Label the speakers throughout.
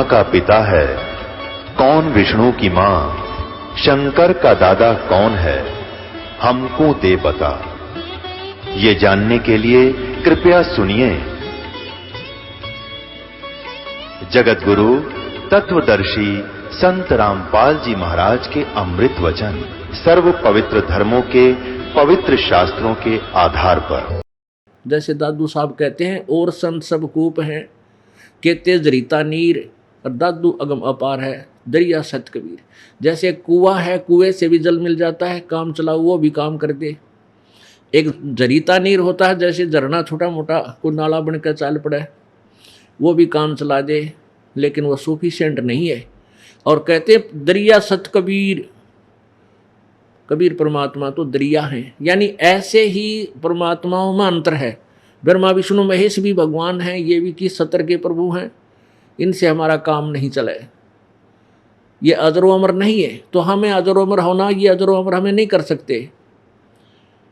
Speaker 1: का पिता है, कौन विष्णु की मां, शंकर का दादा कौन है, हमको दे बता। ये जानने के लिए कृपया सुनिए। जगत गुरु तत्वदर्शी संत रामपाल जी महाराज के अमृत वचन सर्व पवित्र धर्मों के पवित्र शास्त्रों के आधार पर।
Speaker 2: जैसे दादू साहब कहते हैं, और संत सब कूप हैं, कहते जरीता नीर, और दादू अगम अपार है, दरिया सत कबीर। जैसे कुआं है, कुएं से भी जल मिल जाता है, काम चलाओ वो भी काम कर दे। एक जरीता नीर होता है, जैसे झरना छोटा मोटा को नाला बनकर चाल पड़ा है, वो भी काम चला दे, लेकिन वो सफिशिएंट नहीं है। और कहते दरिया सत कबीर, कबीर परमात्मा तो दरिया है। यानी ऐसे ही परमात्माओं में अंतर है। ब्रह्मा विष्णु महेश भी भगवान हैं, ये भी कि सतर के प्रभु हैं, इनसे हमारा काम नहीं चले। ये अजरो अमर नहीं है, तो हमें अजरो अमर होना, ये अजरो अमर हमें नहीं कर सकते।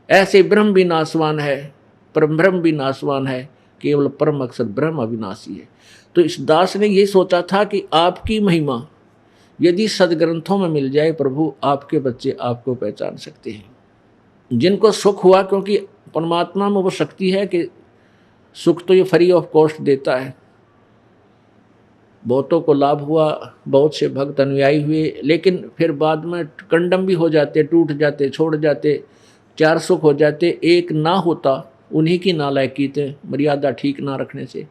Speaker 2: ऐसे ब्रह्म भी नाशवान है, परम ब्रह्म भी नाशवान है, केवल परम अक्षर ब्रह्म अविनाशी है। तो इस दास ने ये सोचा था कि आपकी महिमा यदि सदग्रंथों में मिल जाए प्रभु, आपके बच्चे आपको पहचान सकते हैं। जिनको सुख हुआ, क्योंकि परमात्मा में वो शक्ति है कि सुख तो ये फ्री ऑफ कॉस्ट देता है। बहुतों को लाभ हुआ, बहुत से भक्त अनुयायी हुए, लेकिन फिर बाद में कंडम भी हो जाते, टूट जाते, छोड़ जाते। चार सुख हो जाते, एक ना होता उन्हीं की नालायकी थे, मर्यादा ठीक ना रखने से,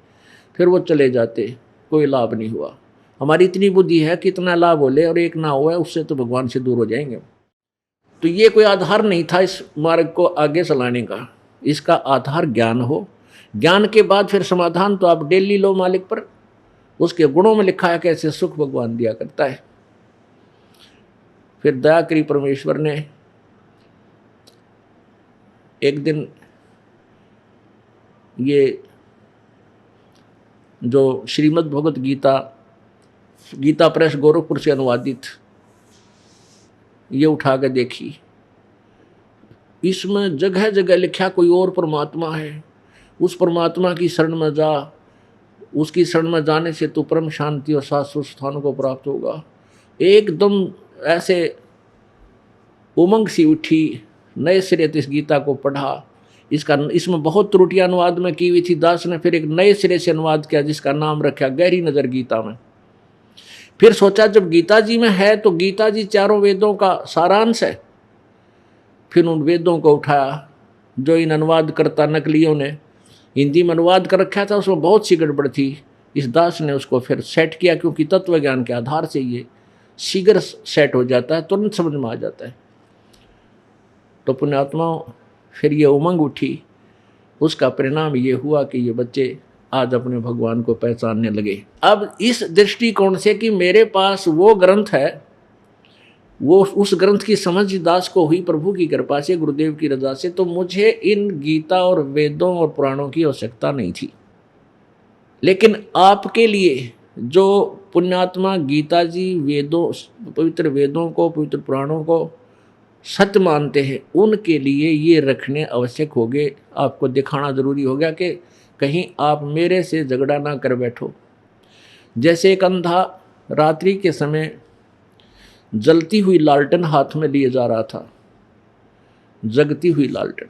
Speaker 2: फिर वो चले जाते, कोई लाभ नहीं हुआ। हमारी इतनी बुद्धि है कि इतना लाभ हो ले और एक ना हुआ, उससे तो भगवान से दूर हो जाएंगे। तो ये कोई आधार नहीं था इस मार्ग को आगे चलाने का। इसका आधार ज्ञान हो, ज्ञान के बाद फिर समाधान तो आप डेली लो मालिक पर। उसके गुणों में लिखा है कैसे सुख भगवान दिया करता है। फिर दया करी परमेश्वर ने। एक दिन ये जो श्रीमद् भगवत गीता, गीता प्रेस गोरखपुर से अनुवादित, ये उठा के देखी। इसमें जगह जगह लिखा कोई और परमात्मा है, उस परमात्मा की शरण में जा, उसकी शरण में जाने से तो परम शांति और शाश्वत स्थानों को प्राप्त होगा। एकदम ऐसे उमंग सी उठी, नए सिरे से इस गीता को पढ़ा। इसमें बहुत त्रुटियां अनुवाद में की हुई थी। दास ने फिर एक नए सिरे से अनुवाद किया, जिसका नाम रखा गहरी नजर गीता में। फिर सोचा जब गीता जी में है तो गीता जी चारों वेदों का सारांश है। फिर उन वेदों को उठाया जो इन अनुवाद करता नकलियों ने हिंदी में अनुवाद कर रखा था, उसमें बहुत सी गड़बड़ थी। इस दास ने उसको फिर सेट किया, क्योंकि तत्व ज्ञान के आधार से ये शीघ्र सेट हो जाता है, तुरंत समझ में आ जाता है। तो पुण्यात्माओं, फिर ये उमंग उठी। उसका परिणाम ये हुआ कि ये बच्चे आज अपने भगवान को पहचानने लगे। अब इस दृष्टिकोण से कि मेरे पास वो ग्रंथ है, वो उस ग्रंथ की समझ दास को हुई प्रभु की कृपा से, गुरुदेव की रजा से, तो मुझे इन गीता और वेदों और पुराणों की आवश्यकता नहीं थी। लेकिन आपके लिए जो पुण्यात्मा गीता जी वेदों, पवित्र वेदों को, पवित्र पुराणों को सत्य मानते हैं, उनके लिए ये रखने आवश्यक हो गए। आपको दिखाना जरूरी हो गया कि कहीं आप मेरे से झगड़ा ना कर बैठो। जैसे एक अंधा रात्रि के समय जलती हुई लालटेन हाथ में लिए जा रहा था, जगती हुई लालटेन।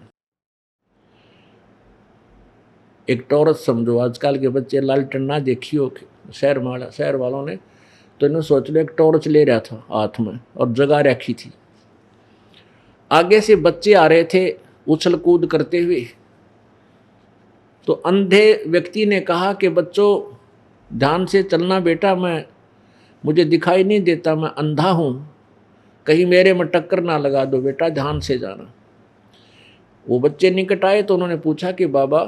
Speaker 2: एक टॉर्च समझो, आजकल के बच्चे लालटेन ना देखी हो शहर वालों ने, तो इन्होंने सोच लो एक टॉर्च ले रहा था हाथ में और जगा रखी थी। आगे से बच्चे आ रहे थे उछल कूद करते हुए, तो अंधे व्यक्ति ने कहा कि बच्चों ध्यान से चलना बेटा, मुझे दिखाई नहीं देता, मैं अंधा हूँ, कहीं मेरे में टक्कर ना लगा दो बेटा, ध्यान से जाना। वो बच्चे निकट आए तो उन्होंने पूछा कि बाबा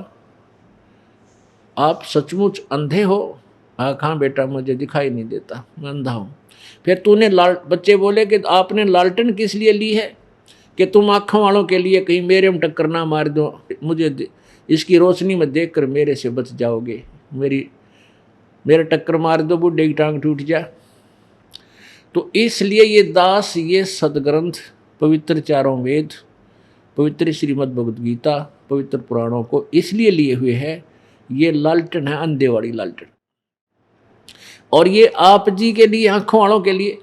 Speaker 2: आप सचमुच अंधे हो? हाँ बेटा, मुझे दिखाई नहीं देता, मैं अंधा हूँ। फिर बच्चे बोले कि आपने लालटेन किस लिए ली है? कि तुम आँखों वालों के लिए, कहीं मेरे में टक्कर ना मार दो, मुझे इसकी रोशनी में देखकर मेरे से बच जाओगे, मेरे टक्कर मार दो, बुढ़े की टांग टूट जा। तो इसलिए ये दास ये सदग्रंथ, पवित्र चारों वेद, पवित्र श्रीमद् भगवद गीता, पवित्र पुराणों को इसलिए लिए हुए है। ये लालटेन है, अंधे वाली लालटेन। और ये आप जी के लिए, आंखों वालों के लिए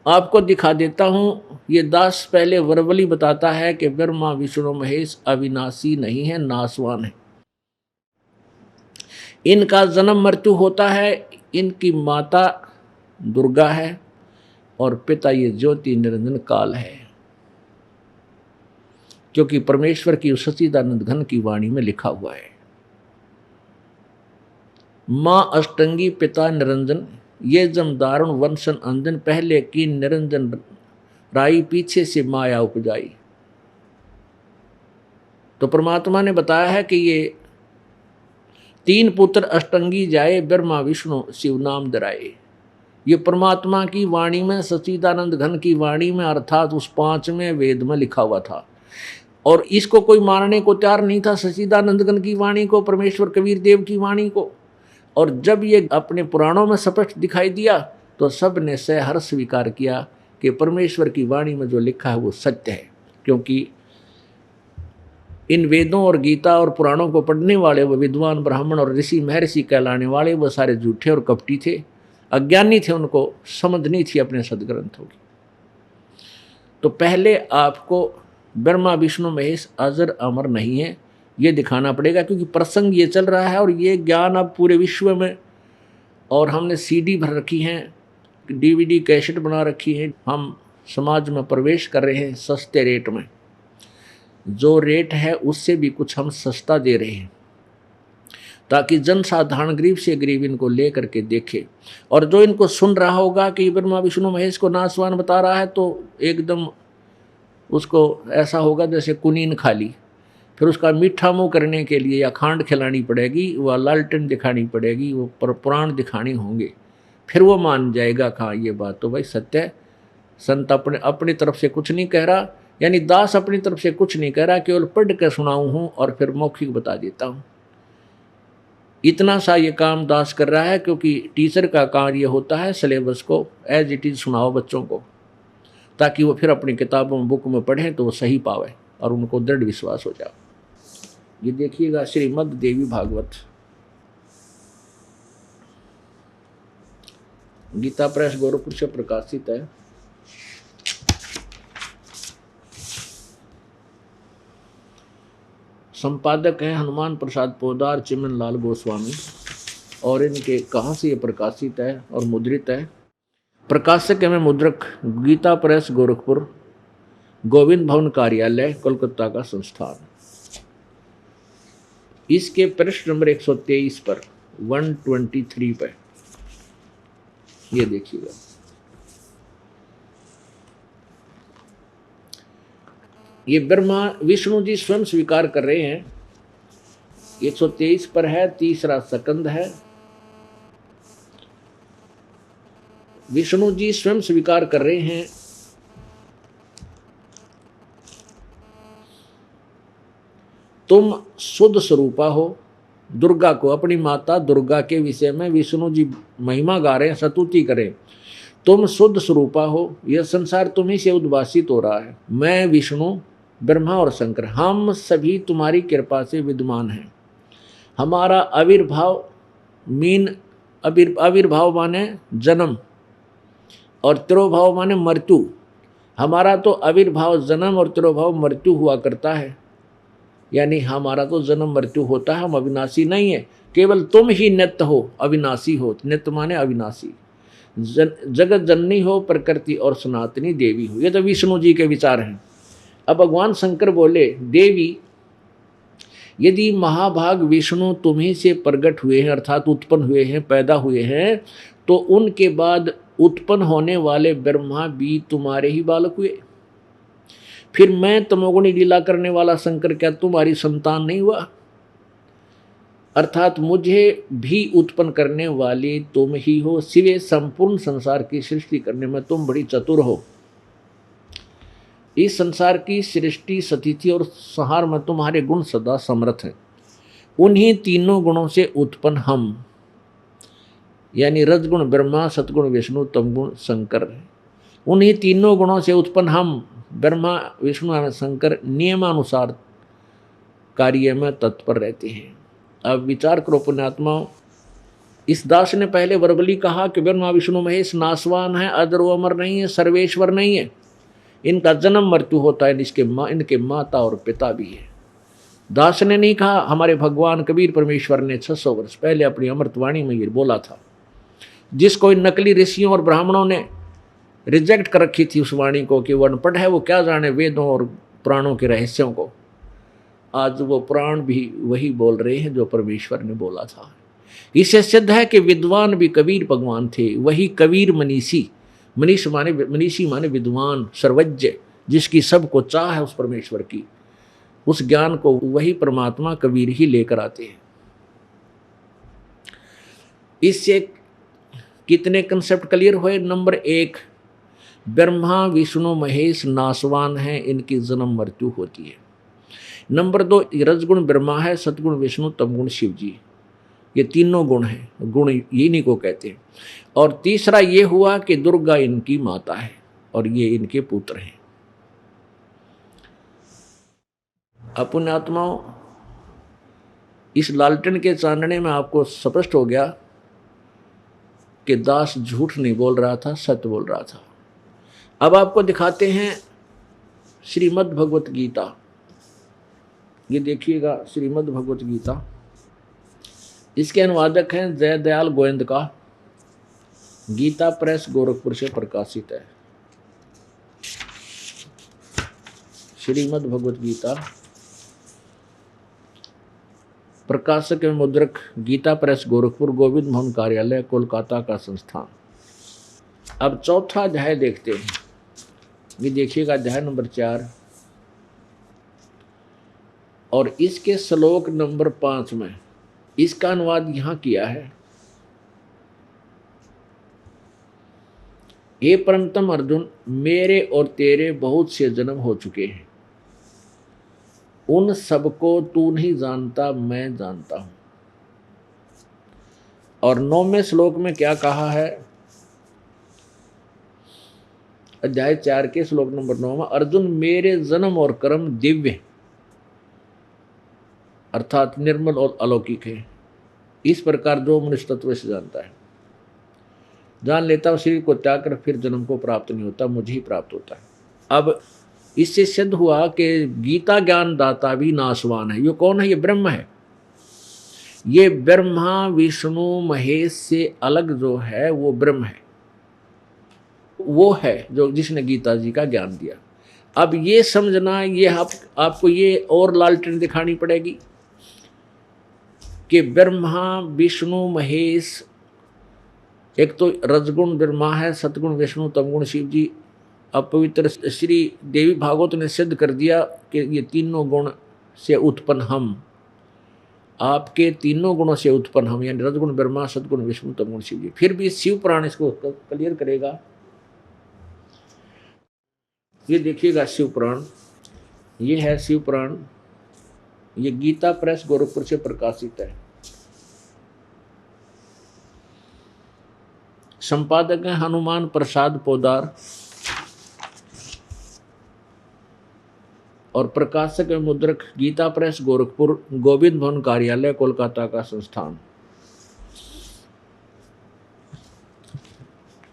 Speaker 2: आपको दिखा देता हूं। ये दास पहले वर्बली बताता है कि ब्रह्मा विष्णु महेश अविनाशी नहीं है, नासवान है। इनका जन्म मृत्यु होता है। इनकी माता दुर्गा है और पिता ये ज्योति निरंजन काल है, क्योंकि परमेश्वर की सच्चिदानंद घन की वाणी में लिखा हुआ है, मां अष्टंगी पिता निरंजन, ये जम दारुण वंशन अंजन, पहले की निरंजन राई पीछे से माया उपजाई। तो परमात्मा ने बताया है कि ये 3 पुत्र अष्टंगी जाए, ब्रह्मा विष्णु शिव नाम धराए। ये परमात्मा की वाणी में, सच्चिदानंद घन की वाणी में, अर्थात उस 5वें वेद में लिखा हुआ था। और इसको कोई मानने को तैयार नहीं था, सच्चिदानंद घन की वाणी को, परमेश्वर कबीर देव की वाणी को। और जब ये अपने पुराणों में स्पष्ट दिखाई दिया तो सब ने सहर्ष स्वीकार किया कि परमेश्वर की वाणी में जो लिखा है वो सत्य है। क्योंकि इन वेदों और गीता और पुराणों को पढ़ने वाले वो विद्वान ब्राह्मण और ऋषि महर्षि कहलाने वाले वो सारे झूठे और कपटी थे, अज्ञानी थे, उनको समझ नहीं थी अपने सदग्रंथों की। तो पहले आपको ब्रह्मा विष्णु महेश अजर अमर नहीं है ये दिखाना पड़ेगा, क्योंकि प्रसंग ये चल रहा है और ये ज्ञान अब पूरे विश्व में, और हमने सीडी भर रखी हैं, डीवीडी कैसेट बना रखी है, हम समाज में प्रवेश कर रहे हैं सस्ते रेट में। जो रेट है उससे भी कुछ हम सस्ता दे रहे हैं, ताकि जन साधारण गरीब से गरीब इनको ले करके देखे। और जो इनको सुन रहा होगा कि ब्रह्मा विष्णु महेश को नासवान बता रहा है, तो एकदम उसको ऐसा होगा जैसे कुनीन खा ली। फिर उसका मीठा मुँह करने के लिए या खांड खिलानी पड़ेगी, वह लालटेन दिखानी पड़ेगी, वो पुराण दिखाने होंगे, फिर वो मान जाएगा कहाँ ये बात तो भाई सत्य है। संत अपनी तरफ से कुछ नहीं कह रहा, यानी दास अपनी तरफ से कुछ नहीं कह रहा, केवल पढ़ कर सुनाऊँ हूँ और फिर मौखिक बता देता हूँ। इतना सा ये काम दास कर रहा है, क्योंकि टीचर का कार्य होता है सिलेबस को एज इट इज़ सुनाओ बच्चों को, ताकि वो फिर अपनी किताबों बुक में पढ़ें तो वो सही पावे और उनको दृढ़ विश्वास हो जाए। ये देखिएगा श्रीमद् देवी भागवत, गीता प्रेस गोरखपुर से प्रकाशित है। संपादक है हनुमान प्रसाद पोदार, चिमन लाल गोस्वामी, और इनके कहाँ से ये प्रकाशित है और मुद्रित है? प्रकाशक है मुद्रक गीता प्रेस गोरखपुर, गोविंद भवन कार्यालय, कोलकाता का संस्थान। इसके पृष्ठ नंबर 123 पर 123 पर ये देखिएगा। ये ब्रह्मा विष्णु जी स्वयं स्वीकार कर रहे हैं, 123 पर है, तीसरा सकंद है। विष्णु जी स्वयं स्वीकार कर रहे हैं तुम शुद्ध स्वरूपा हो। दुर्गा को, अपनी माता दुर्गा के विषय में विष्णु जी महिमा गा रहे हैं, स्तुति करें। तुम शुद्ध स्वरूपा हो, यह संसार तुम्ही से उद्भासित हो रहा है। मैं विष्णु, ब्रह्मा और शंकर, हम सभी तुम्हारी कृपा से विद्यमान हैं। हमारा आविर्भाव आविर्भाव माने जन्म और तिरोभाव माने मृत्यु। हमारा तो आविर्भाव जन्म और तिरोभाव मृत्यु हुआ करता है, यानी हमारा तो जन्म मृत्यु होता है, हम अविनाशी नहीं है। केवल तुम ही नित्य हो, अविनाशी हो। नित्य माने अविनाशी। जगत जननी हो, प्रकृति और सनातनी देवी हो। ये तो विष्णु जी के विचार हैं। अब भगवान शंकर बोले, देवी यदि महाभाग विष्णु तुम्ही से प्रकट हुए हैं, अर्थात उत्पन्न हुए हैं, पैदा हुए हैं, तो उनके बाद उत्पन्न होने वाले ब्रह्मा भी तुम्हारे ही बालक हुए। फिर मैं तमोगुणी लीला करने वाला शंकर क्या तुम्हारी संतान नहीं हुआ? अर्थात मुझे भी उत्पन्न करने वाली तुम ही हो। सिवे संपूर्ण संसार की सृष्टि करने में तुम बड़ी चतुर हो। इस संसार की सृष्टि, स्थिति और संहार में तुम्हारे गुण सदा समर्थ हैं। उन्हीं तीनों गुणों से उत्पन्न हम, यानी रजगुण ब्रह्मा, सतगुण विष्णु, तमगुण शंकर, उन्हीं तीनों गुणों से उत्पन्न हम ब्रह्मा विष्णु और शंकर नियमानुसार कार्य में तत्पर रहते हैं। अब विचार करो पुण्यात्माओं, इस दास ने पहले वर्बली कहा कि ब्रह्मा विष्णु महेश नासवान है, अदर व अमर नहीं है, सर्वेश्वर नहीं है, इनका जन्म मृत्यु होता है, इनके माता और पिता भी है। दास ने नहीं कहा, हमारे भगवान कबीर परमेश्वर ने 600 वर्ष पहले अपनी अमृतवाणी में ये बोला था, जिसको इन नकली ऋषियों और ब्राह्मणों ने रिजेक्ट कर रखी थी उस वाणी को कि वो अनपढ़ है, वो क्या जाने वेदों और पुराणों के रहस्यों को। आज वो पुराण भी वही बोल रहे हैं जो परमेश्वर ने बोला था। इससे सिद्ध है कि विद्वान भी कबीर भगवान थे, वही कबीर मनीषी, मनीषी माने विद्वान, सर्वज्ञ, जिसकी सबको चाह है उस परमेश्वर की, उस ज्ञान को वही परमात्मा कबीर ही लेकर आते हैं। इससे कितने कंसेप्ट क्लियर हुए? नंबर 1, ब्रह्मा विष्णु महेश नासवान है, इनकी जन्म मृत्यु होती है। नंबर 2, रजगुण ब्रह्मा है, सतगुण विष्णु, तमगुण शिव जी, ये तीनों गुण हैं, गुण इन्हीं को कहते हैं। और तीसरा ये हुआ कि दुर्गा इनकी माता है और ये इनके पुत्र हैं। अपने आत्माओं, इस लालटेन के चांदने में आपको स्पष्ट हो गया कि दास झूठ नहीं बोल रहा था, सत्य बोल रहा था। अब आपको दिखाते हैं श्रीमद् भगवत गीता। ये देखिएगा श्रीमद् भगवत गीता, इसके अनुवादक हैं जय दयाल गोविंद का, गीता प्रेस गोरखपुर से प्रकाशित है। श्रीमद् भगवत गीता, प्रकाशक एवं मुद्रक गीता प्रेस गोरखपुर, गोविंद मोहन कार्यालय कोलकाता का संस्थान। अब चौथा अध्याय देखते हैं। ये देखिएगा अध्याय नंबर 4 और इसके श्लोक नंबर 5 में इसका अनुवाद यहां किया है। हे परमतम अर्जुन, मेरे और तेरे बहुत से जन्म हो चुके हैं, उन सबको तू नहीं जानता, मैं जानता हूं। और 9वें श्लोक में क्या कहा है? अध्याय 4 के श्लोक नंबर 9 में, अर्जुन मेरे जन्म और कर्म दिव्य अर्थात निर्मल और अलौकिक है। इस प्रकार जो मनुष्य तत्व से जानता है, जान लेता है, शरीर को त्याग कर फिर जन्म को प्राप्त नहीं होता, मुझे ही प्राप्त होता है। अब इससे सिद्ध हुआ कि गीता ज्ञान दाता भी नासवान है। ये कौन है? ये ब्रह्म है। ये ब्रह्मा विष्णु महेश से अलग जो है वो ब्रह्म है, वो है जो जिसने गीता जी का ज्ञान दिया। अब ये समझना, ये आपको ये और लालटेन दिखानी पड़ेगी कि ब्रह्मा विष्णु महेश, एक तो रजगुण ब्रह्मा है, सतगुण विष्णु, तमगुण शिव जी। अब पवित्र श्री देवी भागवत ने सिद्ध कर दिया कि ये तीनों गुण से उत्पन्न हम, आपके तीनों गुणों से उत्पन्न हम, यानी रजगुण ब्रह्मा, सतगुण विष्णु, तमगुण शिव जी। फिर भी शिव पुराण इसको क्लियर करेगा। ये देखिएगा शिव पुराण, ये है शिव पुराण, ये गीता प्रेस गोरखपुर से प्रकाशित है। संपादक है हनुमान प्रसाद पोदार और प्रकाशक एवं मुद्रक गीता प्रेस गोरखपुर, गोविंद भवन कार्यालय कोलकाता का संस्थान।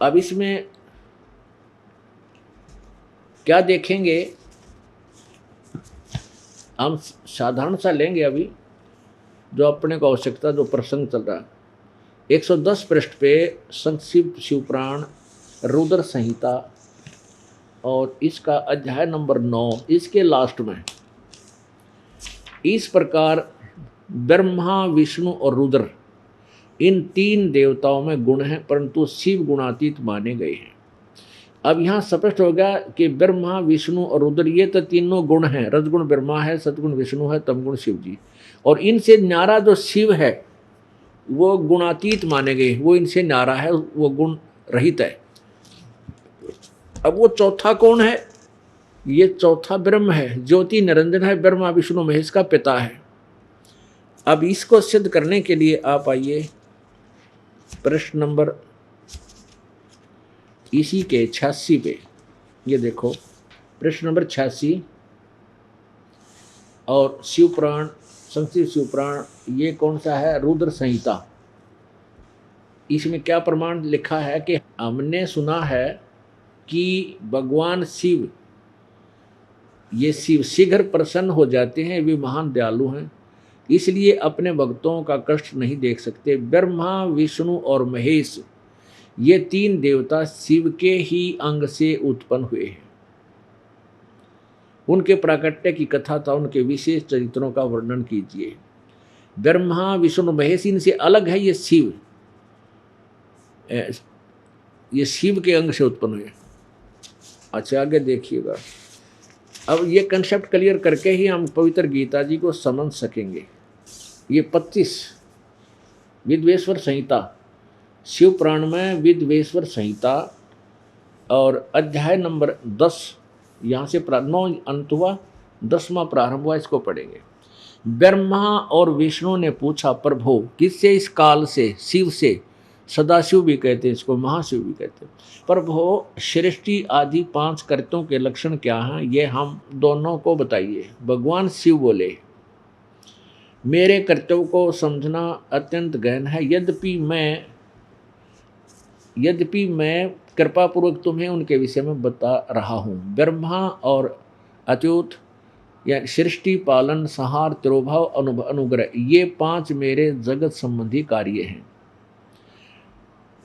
Speaker 2: अब इसमें क्या देखेंगे, हम साधारण सा लेंगे अभी, जो अपने को आवश्यकता, जो प्रसंग चल रहा है। 110 पृष्ठ पे संक्षिप्त शिवपुराण रुद्र संहिता और इसका अध्याय नंबर 9, इसके लास्ट में इस प्रकार ब्रह्मा विष्णु और रुद्र इन 3 देवताओं में गुण हैं, परंतु शिव गुणातीत माने गए हैं। अब यहाँ स्पष्ट हो गया कि ब्रह्मा विष्णु और रुद्र ये तो तीनों गुण हैं, रजगुण ब्रह्मा है, सतगुण विष्णु है, तमगुण शिव जी। और इनसे न्यारा जो शिव है वो गुणातीत माने गए, वो इनसे न्यारा है, वो गुण रहित है। अब वो चौथा कौन है? ये चौथा ब्रह्म है, ज्योति निरंजन है, ब्रह्मा विष्णु महेश का पिता है। अब इसको सिद्ध करने के लिए आप आइए प्रश्न नंबर इसी के 86 पे, ये देखो प्रश्न नंबर 86 और शिवपुराण, संक्षिप्त शिवपुराण, ये कौन सा है? रुद्र संहिता। इसमें क्या प्रमाण लिखा है कि हमने सुना है कि भगवान शिव, ये शिव शीघ्र प्रसन्न हो जाते हैं, वे महान दयालु हैं, इसलिए अपने भक्तों का कष्ट नहीं देख सकते। ब्रह्मा, विष्णु और महेश ये तीन देवता शिव के ही अंग से उत्पन्न हुए हैं। उनके प्राकट्य की कथा था, उनके विशेष चरित्रों का वर्णन कीजिए। ब्रह्मा, विष्णु, महेश इनसे अलग है, ये शिव, ये शिव के अंग से उत्पन्न हुए। अच्छा आगे देखिएगा। अब ये कंसेप्ट क्लियर करके ही हम पवित्र गीता जी को समझ सकेंगे। ये 25 विद्वेश्वर संहिता, शिव पुराण में विद्वेश्वर संहिता और अध्याय नंबर 10, यहाँ से 9 अंत हुआ, 10वां प्रारंभ हुआ, इसको पढ़ेंगे। ब्रह्मा और विष्णु ने पूछा, प्रभु किससे इस काल से, शिव से, सदाशिव भी कहते हैं इसको, महाशिव भी कहते हैं, प्रभु सृष्टि आदि 5 कर्तों के लक्षण क्या हैं, ये हम दोनों को बताइए। भगवान शिव बोले, मेरे कर्तव्य को समझना अत्यंत गहन है, यद्यपि मैं कृपापूर्वक तुम्हें उनके विषय में बता रहा हूँ। ब्रह्मा और अच्युत या सृष्टि, पालन, संहार, तिरोभाव, अनुग्रह, ये 5 मेरे जगत संबंधी कार्य हैं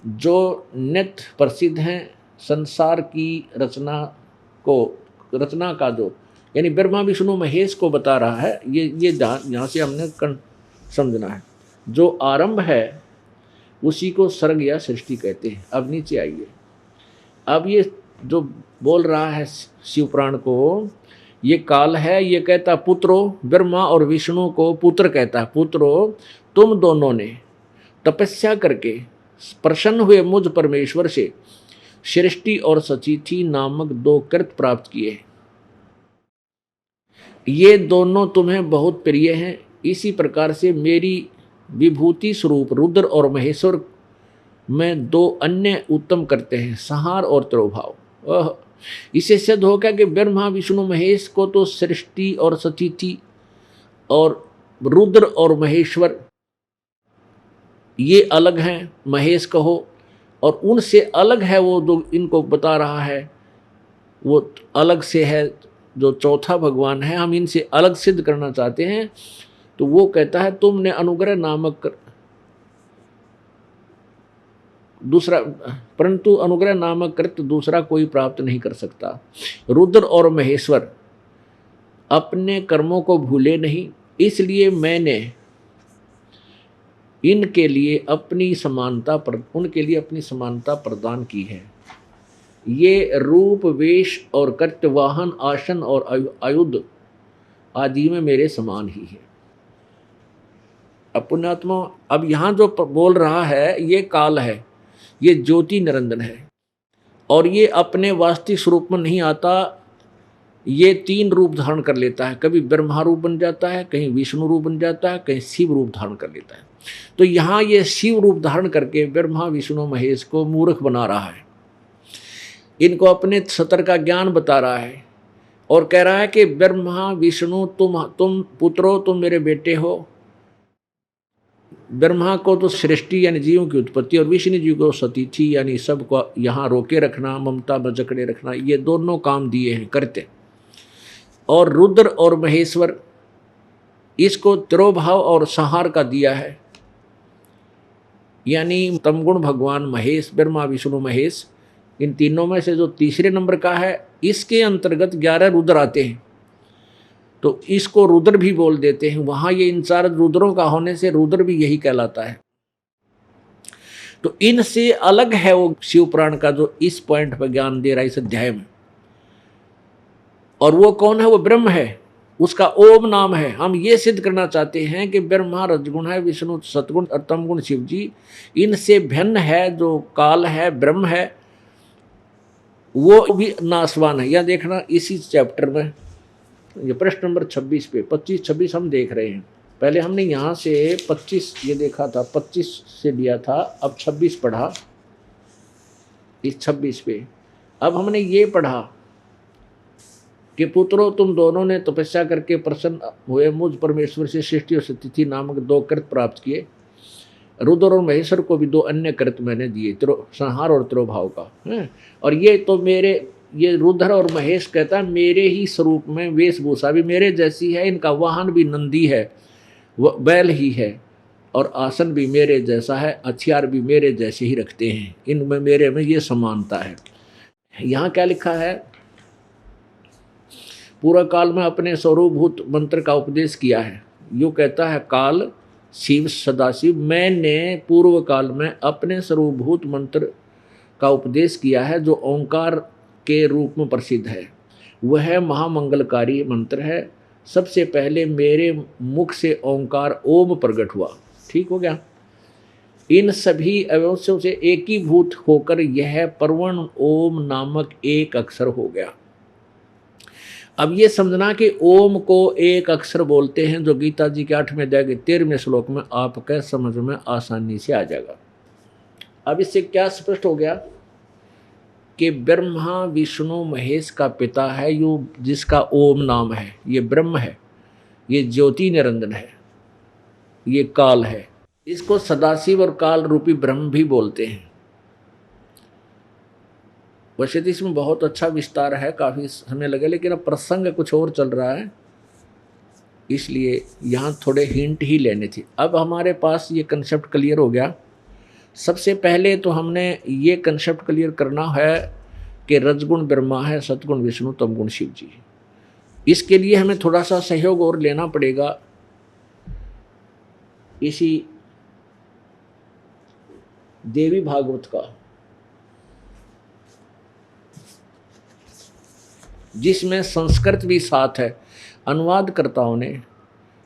Speaker 2: जो नित्य प्रसिद्ध हैं। संसार की रचना का जो, यानी ब्रह्मा, विष्णु, महेश को बता रहा है, ये यहाँ से हमने समझना है। जो आरंभ है उसी को सर्ग या सृष्टि कहते हैं। अब नीचे आइए। अब ये जो बोल रहा है शिव पुराण को, ये काल है, ये कहता पुत्रो, ब्रह्मा और विष्णु को पुत्र कहता है, पुत्रो तुम दोनों ने तपस्या करके प्रसन्न हुए मुझ परमेश्वर से सृष्टि और सचिथि नामक 2 कृत प्राप्त किए। ये दोनों तुम्हें बहुत प्रिय हैं। इसी प्रकार से मेरी विभूति स्वरूप रुद्र और महेश्वर में 2 अन्य उत्तम करते हैं, संहार और तिरोभाव। इसे सिद्ध हो गया कि ब्रह्मा, विष्णु, महेश को तो सृष्टि और सचिथि और रुद्र और महेश्वर ये अलग हैं, महेश कहो, और उनसे अलग है वो जो इनको बता रहा है, वो अलग से है जो चौथा भगवान है, हम इनसे अलग सिद्ध करना चाहते हैं। तो वो कहता है तुमने अनुग्रह नामक दूसरा, परंतु अनुग्रह नामक कृत्य दूसरा कोई प्राप्त नहीं कर सकता। रुद्र और महेश्वर अपने कर्मों को भूले नहीं, इसलिए मैंने उनके लिए अपनी समानता प्रदान की है। ये रूप, वेश और कृत्य, वाहन, आसन और आयुध आदि में मेरे समान ही है। पुण्यात्मा, अब यहाँ जो बोल रहा है ये काल है, ये ज्योति निरंजन है, और ये अपने वास्तविक स्वरूप में नहीं आता, ये 3 रूप धारण कर लेता है। कभी ब्रह्मा रूप बन जाता है, कहीं विष्णु रूप बन जाता है, कहीं शिव रूप धारण कर लेता है। तो यहाँ ये शिव रूप धारण करके ब्रह्मा, विष्णु, महेश को मूर्ख बना रहा है, इनको अपने सत्य का ज्ञान बता रहा है और कह रहा है कि ब्रह्मा, विष्णु तुम पुत्रो, तुम मेरे बेटे हो। ब्रह्मा को तो सृष्टि यानी जीवों की उत्पत्ति, और विष्णु जी को सतीथि यानी सबको यहाँ रोके रखना, ममता में जकड़े रखना, ये दोनों काम दिए हैं करते। और रुद्र और महेश्वर इसको तिरोभाव और संहार का दिया है, यानी तमगुण भगवान महेश, ब्रह्मा, विष्णु, महेश, इन तीनों में से जो तीसरे नंबर का है, इसके अंतर्गत 11 रुद्र आते हैं, तो इसको रुद्र भी बोल देते हैं। वहाँ ये इंचार्ज रुद्रों का होने से रुद्र भी यही कहलाता है। तो इनसे अलग है वो शिव पुराण का जो इस पॉइंट पर ज्ञान दे रहा है इस अध्याय में। और वो कौन है? वो ब्रह्म है, उसका ओम नाम है। हम ये सिद्ध करना चाहते हैं कि ब्रह्मा रजगुण है, विष्णु सतगुण और तमगुण शिव जी, इनसे भिन्न है जो काल है, ब्रह्म है, वो भी नाशवान है। यह देखना इसी चैप्टर में, ये प्रश्न नंबर 26 पे 25-26 हम देख रहे हैं। पहले हमने यहाँ से 25 ये देखा था, 25 से लिया था, अब 26 पढ़ा इस 26 पे। अब हमने ये पढ़ा कि पुत्रों तुम दोनों ने तपस्या करके प्रसन्न हुए मुझ परमेश्वर से सृष्टि और स्थिति नामक 2 कृत प्राप्त किए। रुद्र और महेश्वर को भी 2 अन्य कृत मैंने दिए, संहार और तिरोभाव का है। और ये तो मेरे, ये रुद्र और महेश कहता है मेरे ही स्वरूप में, वेशभूषा भी मेरे जैसी है, इनका वाहन भी नंदी है, वह बैल ही है, और आसन भी मेरे जैसा है, हथियार भी मेरे जैसे ही रखते हैं, इनमें मेरे में ये समानता है। यहाँ क्या लिखा है, पूरा काल में अपने स्वरूपभूत मंत्र का उपदेश किया है। यूँ कहता है काल शिव सदाशिव, मैंने पूर्व काल में अपने स्वरूपभूत मंत्र का उपदेश किया है जो ओंकार के रूप में प्रसिद्ध है। वह महामंगलकारी मंत्र है। सबसे पहले मेरे मुख से ओंकार ओम प्रकट हुआ। ठीक हो गया। इन सभी अवयवों से एकीभूत होकर यह परवर्ण ओम नामक एक अक्षर हो गया। अब ये समझना कि ओम को एक अक्षर बोलते हैं, जो गीता जी के 8वें अध्याय के 13वें श्लोक में आपके समझ में आसानी से आ जाएगा। अब इससे क्या स्पष्ट हो गया कि ब्रह्मा विष्णु महेश का पिता है, यो जिसका ओम नाम है, ये ब्रह्म है, ये ज्योति निरंजन है, ये काल है। इसको सदाशिव और काल रूपी ब्रह्म भी बोलते हैं। वैसे तो इसमें बहुत अच्छा विस्तार है, काफ़ी समय लगे, लेकिन अब प्रसंग कुछ और चल रहा है, इसलिए यहाँ थोड़े हिंट ही लेने थे। अब हमारे पास ये कंसेप्ट क्लियर हो गया। सबसे पहले तो हमने ये कंसेप्ट क्लियर करना है कि रजगुण ब्रह्मा है, सतगुण विष्णु, तमगुण शिव जी। इसके लिए हमें थोड़ा सा सहयोग और लेना पड़ेगा इसी देवी भागवत का, जिसमें संस्कृत भी साथ है। अनुवादकर्ताओं ने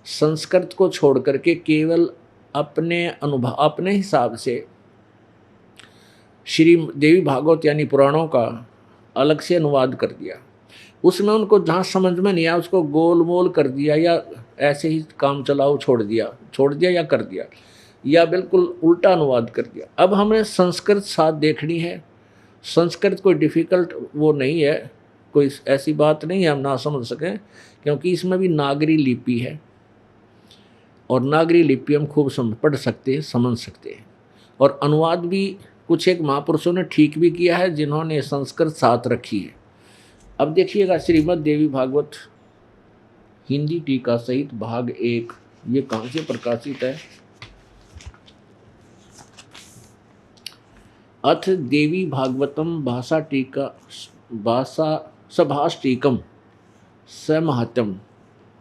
Speaker 2: संस्कृत को छोड़ करके केवल अपने अनुभव, अपने हिसाब से श्री देवी भागवत यानी पुराणों का अलग से अनुवाद कर दिया। उसमें उनको जहाँ समझ में नहीं आया उसको गोल मोल कर दिया, या ऐसे ही काम चलाओ छोड़ दिया या कर दिया, या बिल्कुल उल्टा अनुवाद कर दिया। अब हमें संस्कृत साथ देखनी है। संस्कृत कोई डिफ़िकल्ट वो नहीं है, कोई ऐसी बात नहीं है हम ना समझ सकें, क्योंकि इसमें भी नागरी लिपि है, और नागरी लिपि हम खूब पढ़ सकते हैं, समझ सकते हैं। और अनुवाद भी कुछ एक महापुरुषों ने ठीक भी किया है, जिन्होंने संस्कृत साथ रखी है। अब देखिएगा श्रीमद् देवी भागवत हिंदी टीका सहित भाग 1, ये कहाँ से प्रकाशित है? अथ देवी भागवतम भाषा टीका सभाष टीकम समहतम,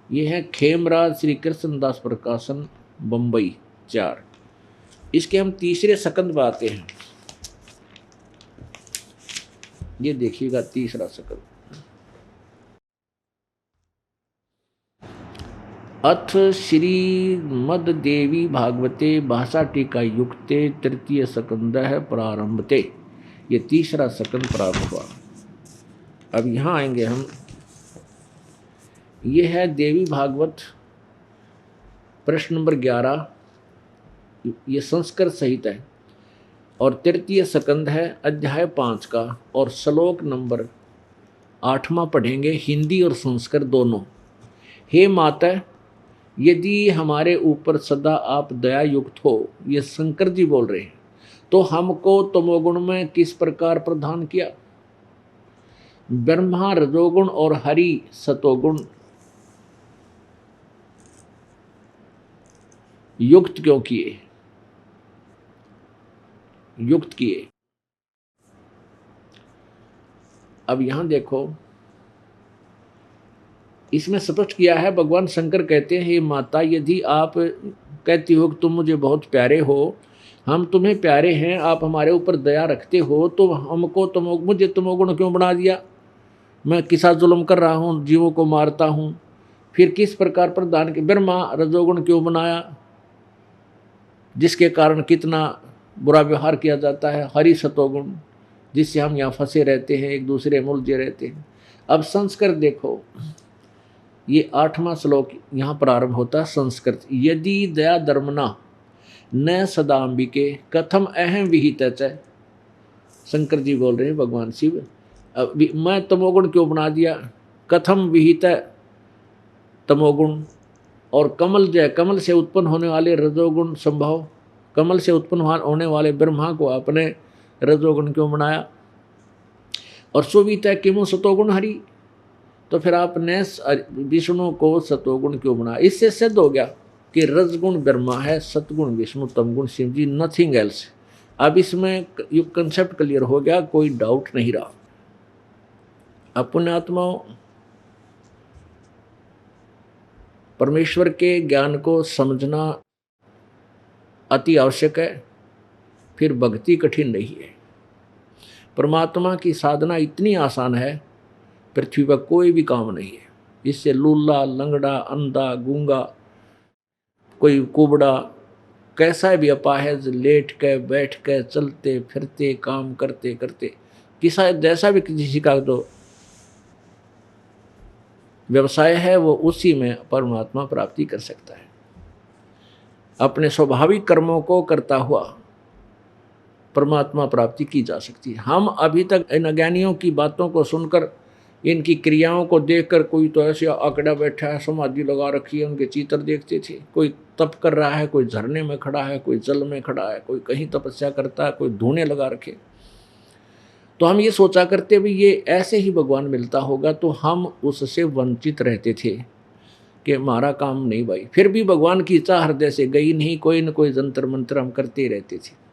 Speaker 2: ये है खेमराज श्री कृष्णदास प्रकाशन बम्बई 4। इसके हम तीसरे सकंद में आते हैं। ये देखिएगा तीसरा सकंद। अथ श्रीमद् देवी भागवते भाषा टीका युक्ते तृतीय सकंद है प्रारंभते, ये तीसरा सकंद प्रारंभ हुआ। अब यहाँ आएंगे हम। ये है देवी भागवत प्रश्न नंबर 11, ये संस्कृत सहित है, और तृतीय सकंद है अध्याय 5 का, और श्लोक नंबर 8वां पढ़ेंगे, हिंदी और संस्कृत दोनों। हे माता, यदि हमारे ऊपर सदा आप दया युक्त हो, ये शंकर जी बोल रहे हैं, तो हमको तमोगुण में किस प्रकार प्रदान किया? ब्रह्मा रजोगुण और हरि सतोगुण युक्त क्यों किए? युक्त किए। अब यहां देखो, इसमें स्पष्ट किया है, भगवान शंकर कहते हैं, हे माता, यदि आप कहती हो कि तुम मुझे बहुत प्यारे हो, हम तुम्हें प्यारे हैं, आप हमारे ऊपर दया रखते हो, तो हमको मुझे तमोगुण क्यों बना दिया? मैं किसा जुल्म कर रहा हूँ, जीवों को मारता हूँ, फिर किस प्रकार प्रदान के ब्रह्मा रजोगुण क्यों बनाया, जिसके कारण कितना बुरा व्यवहार किया जाता है, हरि सतोगुण, जिससे हम यहाँ फंसे रहते हैं, एक दूसरे में उलझे रहते हैं। अब संस्कृत देखो, ये 8वां श्लोक यहाँ प्रारंभ होता है संस्कृत। यदि दया धर्मना न सदाम्बिके कथम अहम विहित है। शंकर जी बोल रहे हैं, भगवान शिव, मैं तमोगुण क्यों बना दिया? कथम विहित तमोगुण, और कमल जय, कमल से उत्पन्न होने वाले रजोगुण संभव, कमल से उत्पन्न होने वाले ब्रह्मा को आपने रजोगुण क्यों बनाया? और सुवित है किमु सतोगुण हरि, तो फिर आपने विष्णु को सतोगुण क्यों बनाया? इससे सिद्ध हो गया कि रजगुण ब्रह्मा है, सतगुण विष्णु, तमगुण शिव जी, नथिंग एल्स। अब इसमें ये कंसेप्ट क्लियर हो गया, कोई डाउट नहीं रहा। अब पुण्यात्माओं, परमेश्वर के ज्ञान को समझना अति आवश्यक है, फिर भक्ति कठिन नहीं है। परमात्मा की साधना इतनी आसान है, पृथ्वी पर कोई भी काम नहीं है। इससे लूला, लंगड़ा, अंधा, गूंगा, कोई कुबड़ा, कैसा भी अपाहिज, लेट के बैठ के चलते फिरते काम करते करते, किसा जैसा भी किसी का जो व्यवसाय है वो उसी में परमात्मा प्राप्ति कर सकता है। अपने स्वाभाविक कर्मों को करता हुआ परमात्मा प्राप्ति की जा सकती है। हम अभी तक इन अज्ञानियों की बातों को सुनकर, इनकी क्रियाओं को देखकर, कोई तो ऐसे आंकड़ा बैठा है, समाधि लगा रखी है, उनके चित्र देखते थे। कोई तप कर रहा है, कोई झरने में खड़ा है, कोई जल में खड़ा है, कोई कहीं तपस्या करता है, कोई धूने लगा रखे। तो हम ये सोचा करते भी ये ऐसे ही भगवान मिलता होगा, तो हम उससे वंचित रहते थे कि हमारा काम नहीं भाई। फिर भी भगवान की इच्छा हृदय से गई नहीं, कोई न कोई जंतर मंत्र हम करते ही रहते थे।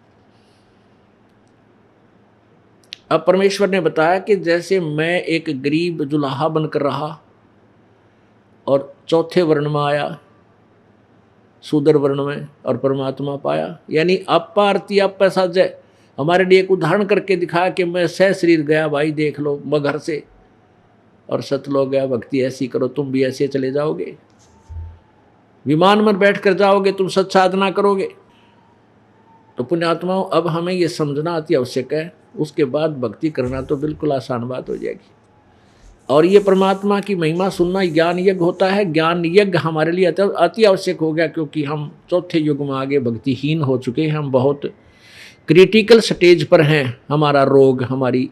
Speaker 2: अब परमेश्वर ने बताया कि जैसे मैं एक गरीब जुलाहा बनकर रहा और चौथे वर्ण में आया, शूद्र वर्ण में, और परमात्मा पाया, यानी अपारती अपैसा जय, हमारे लिए एक उदाहरण करके दिखाया कि मैं सह शरीर गया भाई, देख लो मैं घर से, और सतलोक गया, भक्ति ऐसी करो तुम भी ऐसे चले जाओगे, विमान में बैठ कर जाओगे, तुम सच साधना करोगे। तो पुण्यात्माओं, अब हमें ये समझना अति आवश्यक है, उसके बाद भक्ति करना तो बिल्कुल आसान बात हो जाएगी। और ये परमात्मा की महिमा सुनना ज्ञान यज्ञ होता है। ज्ञान यज्ञ हमारे लिए अति आवश्यक हो गया, क्योंकि हम चौथे युग में आगे भक्तिहीन हो चुके हैं। हम बहुत क्रिटिकल स्टेज पर हैं। हमारा रोग, हमारी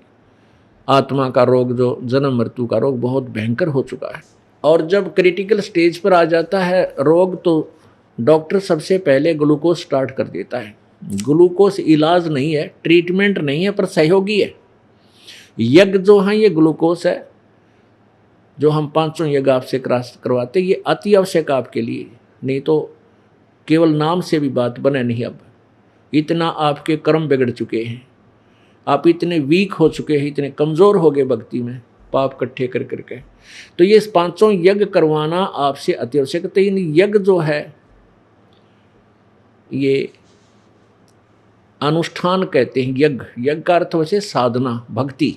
Speaker 2: आत्मा का रोग, जो जन्म मृत्यु का रोग, बहुत भयंकर हो चुका है। और जब क्रिटिकल स्टेज पर आ जाता है रोग, तो डॉक्टर सबसे पहले ग्लूकोज स्टार्ट कर देता है। ग्लूकोज इलाज नहीं है, ट्रीटमेंट नहीं है, पर सहयोगी है। यज्ञ जो है ये ग्लूकोज है, जो हम 500 यज्ञ आपसे करवाते, ये अति आवश्यक आपके लिए, नहीं तो केवल नाम से भी बात बने नहीं। अब इतना आपके कर्म बिगड़ चुके हैं, आप इतने वीक हो चुके हैं, इतने कमज़ोर हो गए भक्ति में, पाप इकट्ठे कर करके। तो ये 500 यज्ञ करवाना आपसे अति आवश्यक। तो इन यज्ञ जो है ये अनुष्ठान कहते हैं। यज्ञ का अर्थ वैसे साधना, भक्ति।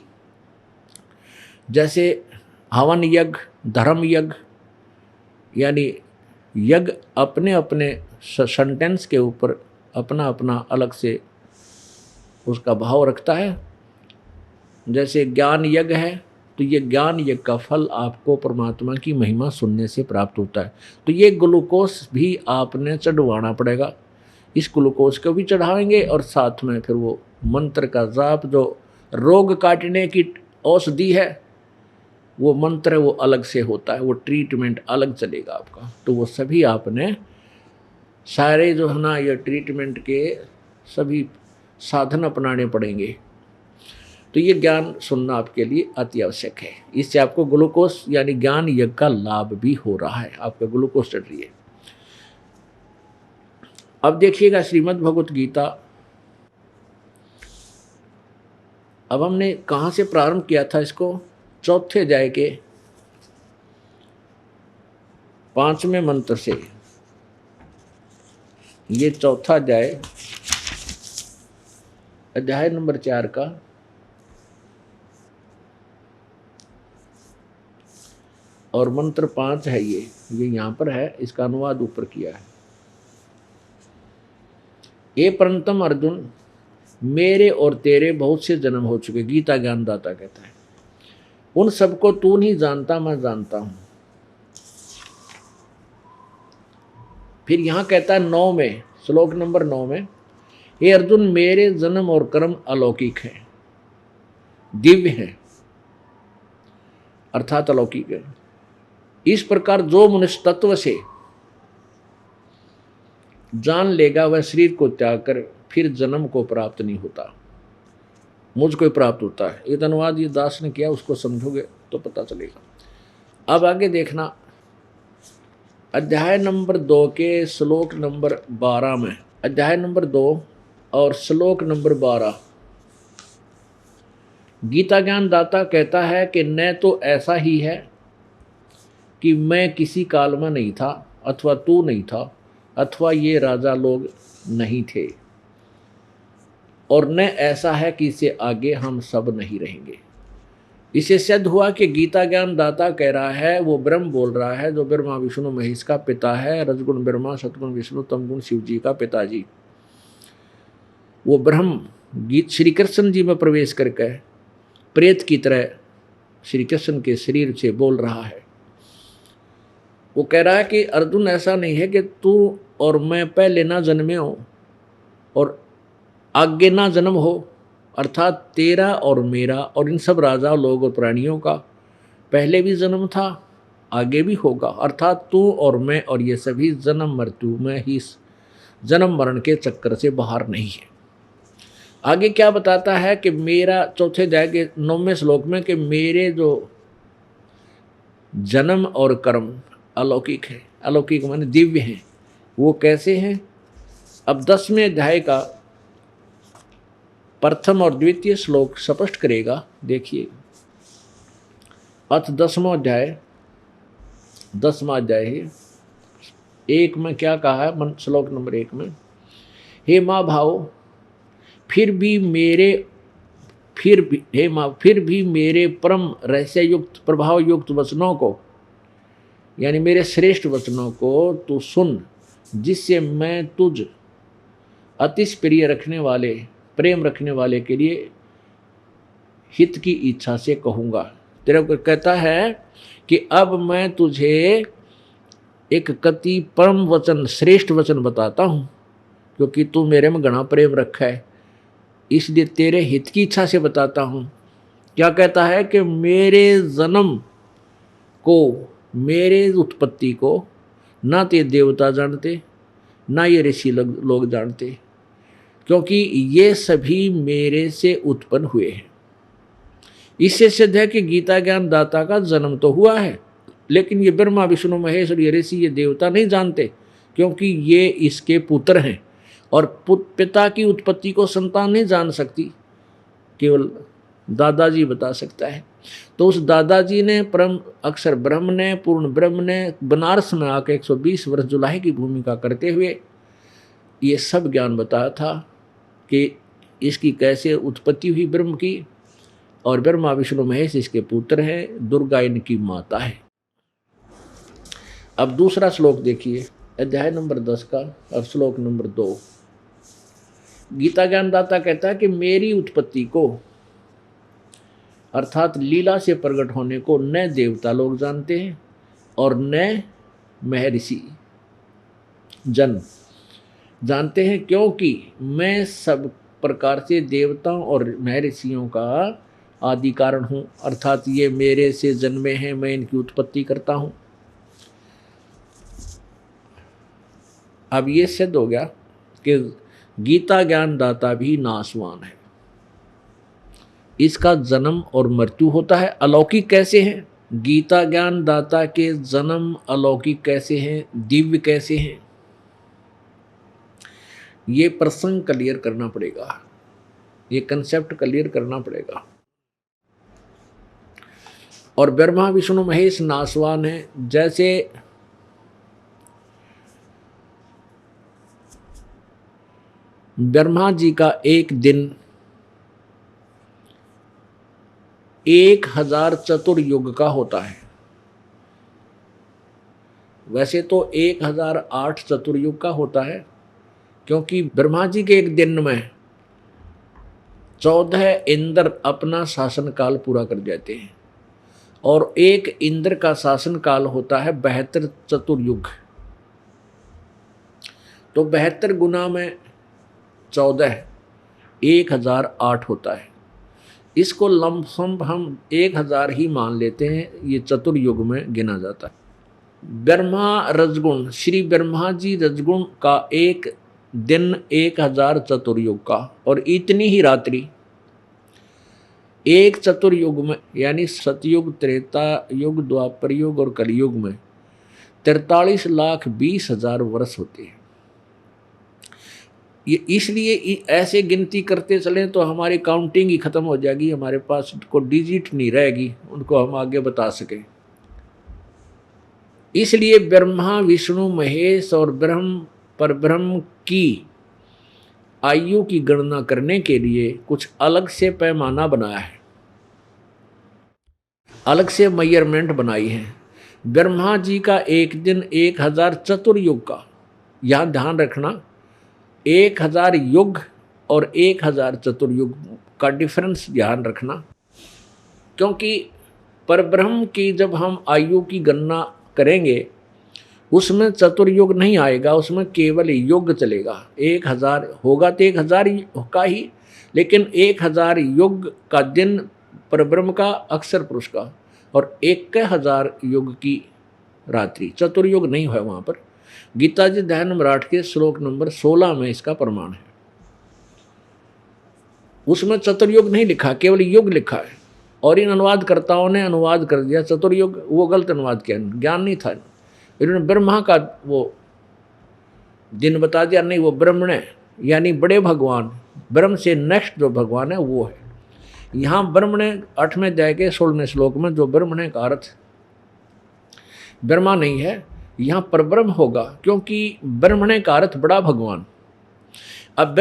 Speaker 2: जैसे हवन यज्ञ, धर्म यज्ञ, यानी यज्ञ अपने अपने सेंटेंस के ऊपर अपना अपना अलग से उसका भाव रखता है। जैसे ज्ञान यज्ञ है, तो ये ज्ञान यज्ञ का फल आपको परमात्मा की महिमा सुनने से प्राप्त होता है। तो ये ग्लूकोज भी आपने चढ़वाना पड़ेगा। इस ग्लूकोज को भी चढ़ाएंगे, और साथ में फिर वो मंत्र का जाप, जो रोग काटने की औषधि है, वो मंत्र वो अलग से होता है, वो ट्रीटमेंट अलग चलेगा आपका। तो वो सभी आपने सारे जो है ना, ये ट्रीटमेंट के सभी साधन अपनाने पड़ेंगे। तो ये ज्ञान सुनना आपके लिए अति आवश्यक है। इससे आपको ग्लूकोज यानी ज्ञान यज्ञ का लाभ भी हो रहा है, आपका ग्लूकोज चढ़ रही है। अब देखिएगा श्रीमद् भगवत गीता। अब हमने कहाँ से प्रारंभ किया था इसको? चौथे अध्याय के 5वें मंत्र से। ये चौथा अध्याय, अध्याय नंबर 4 का और मंत्र 5 है। ये यहाँ पर है, इसका अनुवाद ऊपर किया है। ये परंतम अर्जुन, मेरे और तेरे बहुत से जन्म हो चुके, गीता ज्ञानदाता कहता है, उन सबको तू नहीं जानता, मैं जानता हूं। फिर यहां कहता है 9 में, श्लोक नंबर 9 में, हे अर्जुन, मेरे जन्म और कर्म अलौकिक है, दिव्य है, अर्थात अलौकिक है। इस प्रकार जो मनुष्य तत्व से जान लेगा वह शरीर को त्याग कर फिर जन्म को प्राप्त नहीं होता, मुझको प्राप्त होता है। ये धन्यवाद ये दास ने किया, उसको समझोगे तो पता चलेगा। अब आगे देखना अध्याय नंबर 2 के श्लोक नंबर 12 में, अध्याय नंबर 2 और श्लोक नंबर 12, गीता ज्ञान दाता कहता है कि न तो ऐसा ही है कि मैं किसी काल में नहीं था, अथवा तू नहीं था, अथवा ये राजा लोग नहीं थे, और न ऐसा है कि इससे आगे हम सब नहीं रहेंगे। इसे सिद्ध हुआ कि गीता ज्ञान दाता कह रहा है वो ब्रह्म बोल रहा है, जो ब्रह्मा विष्णु महेश का पिता है, रजगुण ब्रह्मा सतगुण विष्णु तमगुण शिव जी का पिताजी। वो ब्रह्म गीत श्री कृष्ण जी में प्रवेश करके प्रेत की तरह श्री कृष्ण के शरीर से बोल रहा है। वो कह रहा है कि अर्जुन ऐसा नहीं है कि तू और मैं पहले ना जन्मे हो और आगे ना जन्म हो, अर्थात तेरा और मेरा और इन सब राजा लोग और प्राणियों का पहले भी जन्म था, आगे भी होगा, अर्थात तू और मैं और ये सभी जन्म मृत्यु में ही जन्म मरण के चक्कर से बाहर नहीं है। आगे क्या बताता है कि मेरा चौथे अध्याय के 9वें श्लोक में कि मेरे जो जन्म और कर्म अलौकिक है, अलौकिक माने दिव्य हैं, वो कैसे हैं। अब 10वें अध्याय का प्रथम और द्वितीय श्लोक स्पष्ट करेगा। देखिए अथ 10वां अध्याय 10वां अध्याय है, 1 में क्या कहा है, श्लोक नंबर 1 में, हे माँ भाव फिर भी मेरे परम रहस्य युक्त प्रभाव युक्त वचनों को, यानी मेरे श्रेष्ठ वचनों को तू सुन, जिससे मैं तुझ अतिश प्रिय रखने वाले प्रेम रखने वाले के लिए हित की इच्छा से कहूँगा। तेरे को कहता है कि अब मैं तुझे एक कति परम वचन श्रेष्ठ वचन बताता हूँ, क्योंकि तू मेरे में घना प्रेम रखा है, इसलिए तेरे हित की इच्छा से बताता हूँ। क्या कहता है कि मेरे जन्म को, मेरे उत्पत्ति को ना ते देवता जानते, ना ये ऋषि लोग जानते, क्योंकि ये सभी मेरे से उत्पन्न हुए हैं। इससे सिद्ध है कि गीता ज्ञान दाता का जन्म तो हुआ है, लेकिन ये ब्रह्मा विष्णु महेश और ये ऋषि ये देवता नहीं जानते, क्योंकि ये इसके पुत्र हैं और पिता की उत्पत्ति को संतान नहीं जान सकती, केवल दादाजी बता सकता है। तो उस दादाजी ने परम अक्षर ब्रह्म ने, पूर्ण ब्रह्म ने बनारस में आकर 120 वर्ष जुलाहे की भूमिका करते हुए ये सब ज्ञान बताया था कि इसकी कैसे उत्पत्ति हुई ब्रह्म की, और ब्रह्मा विष्णु महेश इसके पुत्र हैं, दुर्गा इनकी माता है। अब दूसरा श्लोक देखिए, अध्याय नंबर 10 का और श्लोक नंबर 2। गीता ज्ञानदाता कहता है कि मेरी उत्पत्ति को, अर्थात लीला से प्रकट होने को न देवता लोग जानते हैं और न महर्षि जन जानते हैं, क्योंकि मैं सब प्रकार से देवताओं और महर्षियों का आदि कारण हूँ, अर्थात ये मेरे से जन्मे हैं, मैं इनकी उत्पत्ति करता हूँ। अब ये सिद्ध हो गया कि गीता ज्ञान दाता भी नाशवान है, इसका जन्म और मृत्यु होता है। अलौकिक कैसे हैं? गीता ज्ञान दाता के जन्म अलौकिक कैसे हैं, दिव्य कैसे हैं, ये प्रसंग क्लियर करना पड़ेगा, ये कंसेप्ट क्लियर करना पड़ेगा। और ब्रह्मा विष्णु महेश नाशवान है, जैसे ब्रह्मा जी का एक दिन 1000 चतुर्युग का होता है। वैसे तो 1008 चतुर्युग का होता है, क्योंकि ब्रह्मा जी के एक दिन में 14 इंद्र अपना शासन काल पूरा कर जाते हैं, और एक इंद्र का शासन काल होता है 72 चतुर्युग। तो 72 गुना में 14 1008 होता है। इसको लमसम हम 1000 ही मान लेते हैं, ये चतुर्युग में गिना जाता है। ब्रह्मा रजगुण, श्री ब्रह्मा जी रजगुण का एक दिन 1000 चतुर्युग का, और इतनी ही रात्रि एक चतुर्युग में, यानी सतयुग, त्रेता युग, द्वापर युग और कलयुग में 43,20,000 वर्ष होते हैं। ये इसलिए ऐसे गिनती करते चलें तो हमारी काउंटिंग ही खत्म हो जाएगी, हमारे पास को डिजिट नहीं रहेगी उनको हम आगे बता सकें। इसलिए ब्रह्मा विष्णु महेश और ब्रह्म परब्रह्म की आयु की गणना करने के लिए कुछ अलग से पैमाना बनाया है, अलग से मेजरमेंट बनाई है। ब्रह्मा जी का एक दिन 1000 चतुर्युग का, यहां ध्यान रखना 1000 युग और 1000 चतुर्युग का डिफरेंस ध्यान रखना, क्योंकि परब्रह्म की जब हम आयु की गणना करेंगे उसमें चतुर्युग नहीं आएगा, उसमें केवल युग चलेगा। 1000 होगा तो 1000 का ही, लेकिन 1000 युग का दिन परब्रह्म का, अक्षर पुरुष का, और 1000 युग की रात्रि, चतुर्युग नहीं है वहाँ पर। गीता जी अध्याय नंबर 8 के श्लोक नंबर 16 में इसका प्रमाण है। उसमें चतुर्युग नहीं लिखा, केवल युग लिखा है, और इन अनुवादकर्ताओं ने अनुवाद कर दिया चतुर्युग, वो गलत अनुवाद किया, ज्ञान नहीं था। इन्होंने ब्रह्मा का वो दिन बता दिया, नहीं वो ब्रह्मण है, यानी बड़े भगवान, ब्रह्म से नेक्स्ट जो भगवान है वो है। यहाँ ब्रह्मण 8वें अध्याय के 16वें श्लोक में जो ब्रह्मण का अर्थ ब्रह्मा नहीं है, यहाँ परब्रह्म होगा, क्योंकि ब्रह्मण का अर्थ बड़ा भगवान। अब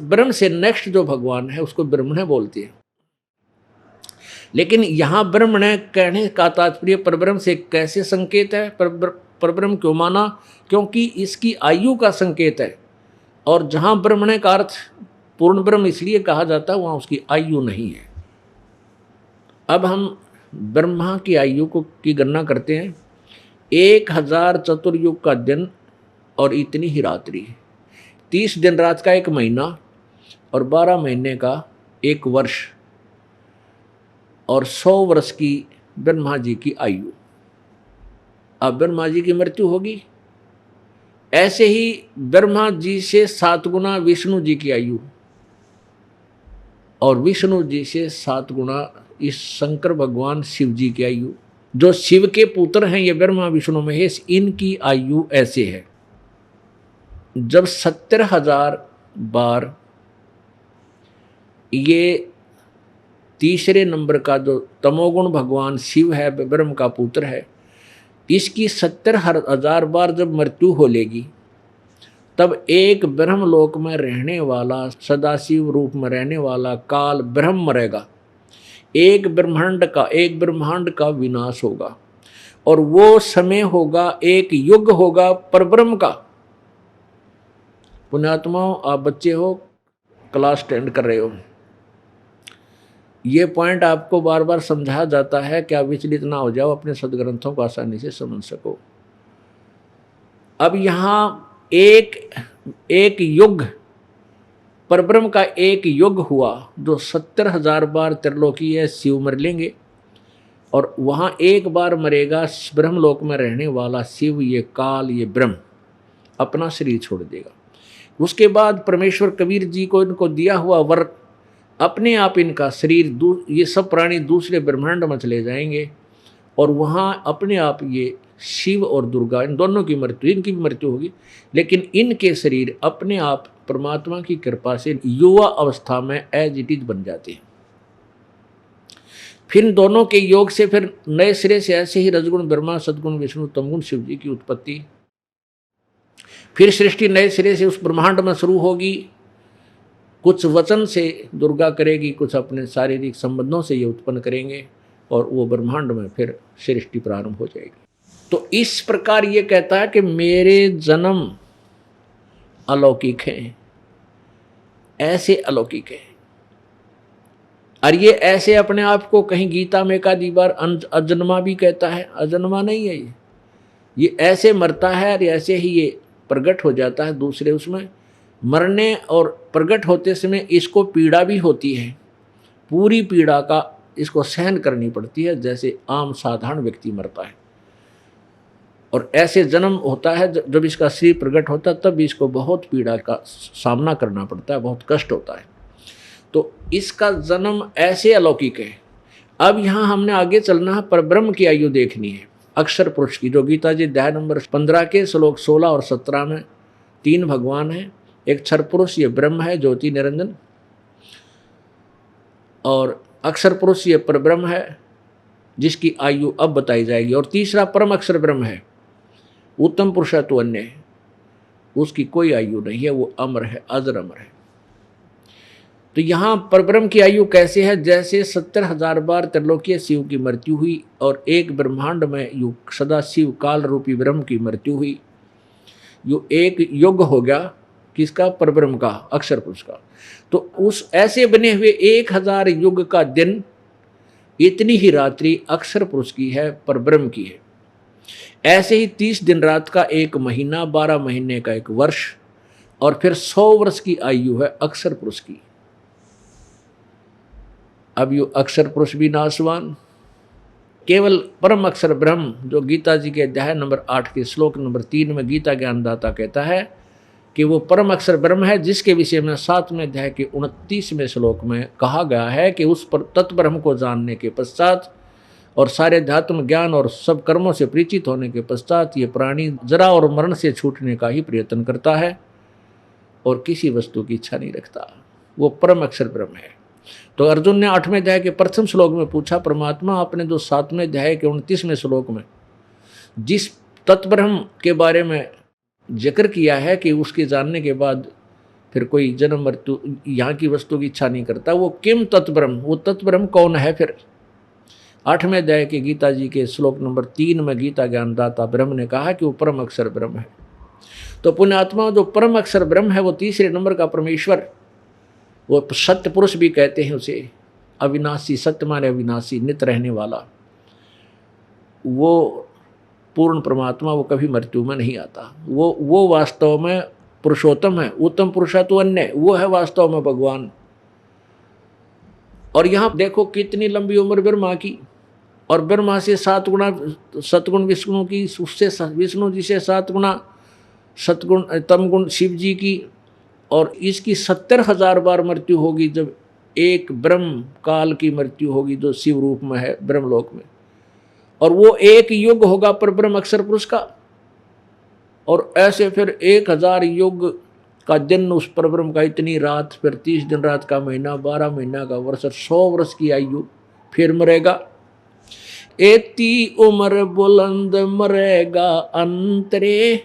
Speaker 2: ब्रह्म से नेक्स्ट जो भगवान है उसको ब्रह्मण बोलते हैं, लेकिन यहाँ ब्रह्मण कहने का तात्पर्य परब्रह्म से कैसे संकेत है, परब्रह्म क्यों माना, क्योंकि इसकी आयु का संकेत है। और जहाँ ब्रह्मण का अर्थ पूर्ण ब्रह्म इसलिए कहा जाता है, वहाँ उसकी आयु नहीं है। अब हम ब्रह्मा की आयु की गणना करते हैं। 1000 चतुर्युग का दिन और इतनी ही रात्रि, 30 दिन रात का एक महीना और 12 महीने का एक वर्ष, और 100 वर्ष की ब्रह्मा जी की आयु। अब ब्रह्मा जी की मृत्यु होगी, ऐसे ही ब्रह्मा जी से 7 गुना विष्णु जी की आयु, और विष्णु जी से 7 गुना इस शंकर भगवान शिव जी की आयु। जो शिव के पुत्र हैं ये ब्रह्मा विष्णु महेश, इनकी आयु ऐसे है। जब 70,000 बार ये तीसरे नंबर का जो तमोगुण भगवान शिव है, ब्रह्म का पुत्र है, इसकी 70,000 बार जब मृत्यु हो लेगी, तब एक ब्रह्मलोक में रहने वाला, सदाशिव रूप में रहने वाला काल ब्रह्म मरेगा। एक ब्रह्मांड का विनाश होगा, और वो समय होगा, एक युग होगा परब्रह्म का। पुण्यात्माओं, आप बच्चे हो, क्लास 10 कर रहे हो, ये पॉइंट आपको बार बार समझाया जाता है कि आप विचलित ना हो जाओ, अपने सदग्रंथों को आसानी से समझ सको। अब यहाँ एक युग, परब्रह्म का एक युग हुआ, जो 70,000 बार त्रिलोकी है शिव मर लेंगे, और वहाँ एक बार मरेगा ब्रह्मलोक में रहने वाला शिव, ये काल, ये ब्रह्म अपना शरीर छोड़ देगा। उसके बाद परमेश्वर कबीर जी को इनको दिया हुआ वर, अपने आप इनका शरीर, ये सब प्राणी दूसरे ब्रह्मांड में चले जाएंगे, और वहाँ अपने आप ये शिव और दुर्गा, इन दोनों की मृत्यु, इनकी भी मृत्यु होगी, लेकिन इनके शरीर अपने आप परमात्मा की कृपा से युवा अवस्था में एज इट इज बन जाते हैं। फिर दोनों के योग से फिर नए सिरे से ऐसे ही रजगुण ब्रह्मा, सदगुण विष्णु, तमगुण शिव जी की उत्पत्ति, फिर सृष्टि नए सिरे से उस ब्रह्मांड में शुरू होगी। कुछ वचन से दुर्गा करेगी, कुछ अपने शारीरिक संबंधों से ये उत्पन्न करेंगे, और वो ब्रह्मांड में फिर सृष्टि प्रारंभ हो जाएगी। तो इस प्रकार ये कहता है कि मेरे जन्म अलौकिक हैं, ऐसे अलौकिक हैं। और ये ऐसे अपने आप को कहीं गीता में एक आधी बार अजन्मा भी कहता है, अजन्मा नहीं है ये ऐसे मरता है और ऐसे ही ये प्रकट हो जाता है दूसरे उसमें। मरने और प्रकट होते समय इसको पीड़ा भी होती है, पूरी पीड़ा का इसको सहन करनी पड़ती है, जैसे आम साधारण व्यक्ति मरता है। और ऐसे जन्म होता है जब इसका शरीर प्रकट होता है, तब भी इसको बहुत पीड़ा का सामना करना पड़ता है, बहुत कष्ट होता है। तो इसका जन्म ऐसे अलौकिक है। अब यहाँ हमने आगे चलना है, परब्रह्म की आयु देखनी है अक्षर पुरुष की, जो गीता जी अध्याय नंबर 15 के श्लोक 16 और 17 में 3 भगवान हैं। एक क्षर पुरुष ये ब्रह्म है, ज्योति निरंजन, और अक्षर पुरुष ये परब्रह्म है जिसकी आयु अब बताई जाएगी। और तीसरा परम अक्षर ब्रह्म है, उत्तम पुरुष है तो अन्य है, उसकी कोई आयु नहीं है, वो अमर है, अजर अमर है। तो यहाँ परब्रह्म की आयु कैसे है? जैसे 70,000 बार त्रिलोकीय शिव की मृत्यु हुई और एक ब्रह्मांड में यू सदा शिव काल रूपी ब्रह्म की मृत्यु हुई, यू एक युग हो गया किसका? परब्रह्म का, अक्षर पुरुष का। तो उस ऐसे बने हुए 1000 युग का दिन, इतनी ही रात्रि अक्षर पुरुष की है, परब्रह्म की है। ऐसे ही 30 दिन रात का एक महीना, 12 महीने का एक वर्ष, और फिर 100 वर्ष की आयु है अक्षर पुरुष की। अब यू अक्षर पुरुष भी नासवान, केवल परम अक्षर ब्रह्म, जो गीता जी के अध्याय नंबर 8 के श्लोक नंबर 3 में गीता ज्ञानदाता कहता है कि वो परम अक्षर ब्रह्म है, जिसके विषय में 7वें अध्याय के 29वें श्लोक में कहा गया है कि उस पर तत्ब्रह्म को जानने के पश्चात और सारे अध्यात्म ज्ञान और सब कर्मों से परिचित होने के पश्चात ये प्राणी जरा और मरण से छूटने का ही प्रयत्न करता है और किसी वस्तु की इच्छा नहीं रखता। वो परम अक्षर ब्रह्म है। तो अर्जुन ने 8वें अध्याय के प्रथम श्लोक में पूछा, परमात्मा आपने जो 7वें अध्याय के 29वें श्लोक में जिस तत्ब्रह्म के बारे में जिक्र किया है कि उसके जानने के बाद फिर कोई जन्म मृत्यु यहाँ की वस्तु की इच्छा नहीं करता, वो किम तत्ब्रह्म, वो तत्ब्रह्म कौन है? फिर 8वें अध्याय के गीता जी के श्लोक नंबर 3 में गीता ज्ञानदाता ब्रह्म ने कहा कि वो परम अक्षर ब्रह्म है। तो पुण्यात्मा, जो परम अक्षर ब्रह्म है वो तीसरे नंबर का परमेश्वर, वो सत्य पुरुष भी कहते हैं उसे, अविनाशी, सत्य माने अविनाशी, नित रहने वाला, वो पूर्ण परमात्मा, वो कभी मृत्यु में नहीं आता। वो वास्तव में पुरुषोत्तम है, उत्तम पुरुष है तो अन्य, वो है वास्तव में भगवान। और यहाँ देखो कितनी लंबी उम्र ब्रह्मा की, और ब्रह्मा से 7 गुना सतगुण विष्णु की, उससे विष्णु जी से 7 गुना सतगुण तमगुण शिव जी की, और इसकी 70,000 बार मृत्यु होगी जब एक ब्रह्म काल की मृत्यु होगी जो शिव रूप में है ब्रह्मलोक में, और वो एक युग होगा पर ब्रह्म अक्षर पुरुष का। और ऐसे फिर 1000 युग का दिन उस परब्रह्म का, इतनी रात, फिर 30 दिन रात का महीना, 12 महीना का वर्ष, 100 वर्ष की आयु, फिर मरेगा। एती उम्र बुलंद मरेगा अंतरे,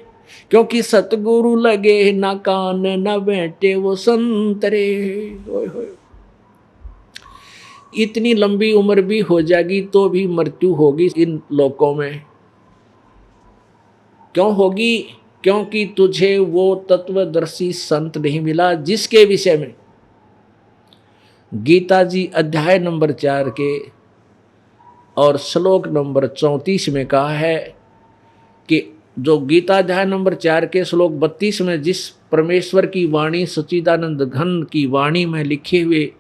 Speaker 2: क्योंकि सतगुरु लगे ना कान न बैठे वो संतरे। इतनी लंबी उम्र भी हो जाएगी तो भी मृत्यु होगी इन लोकों में। क्यों होगी? क्योंकि तुझे वो तत्वदर्शी संत नहीं मिला जिसके विषय में गीता जी अध्याय नंबर 4 के और श्लोक नंबर 34 में कहा है कि जो गीता अध्याय नंबर 4 के श्लोक 32 में जिस परमेश्वर की वाणी सच्चिदानंद घन की वाणी में लिखे हुए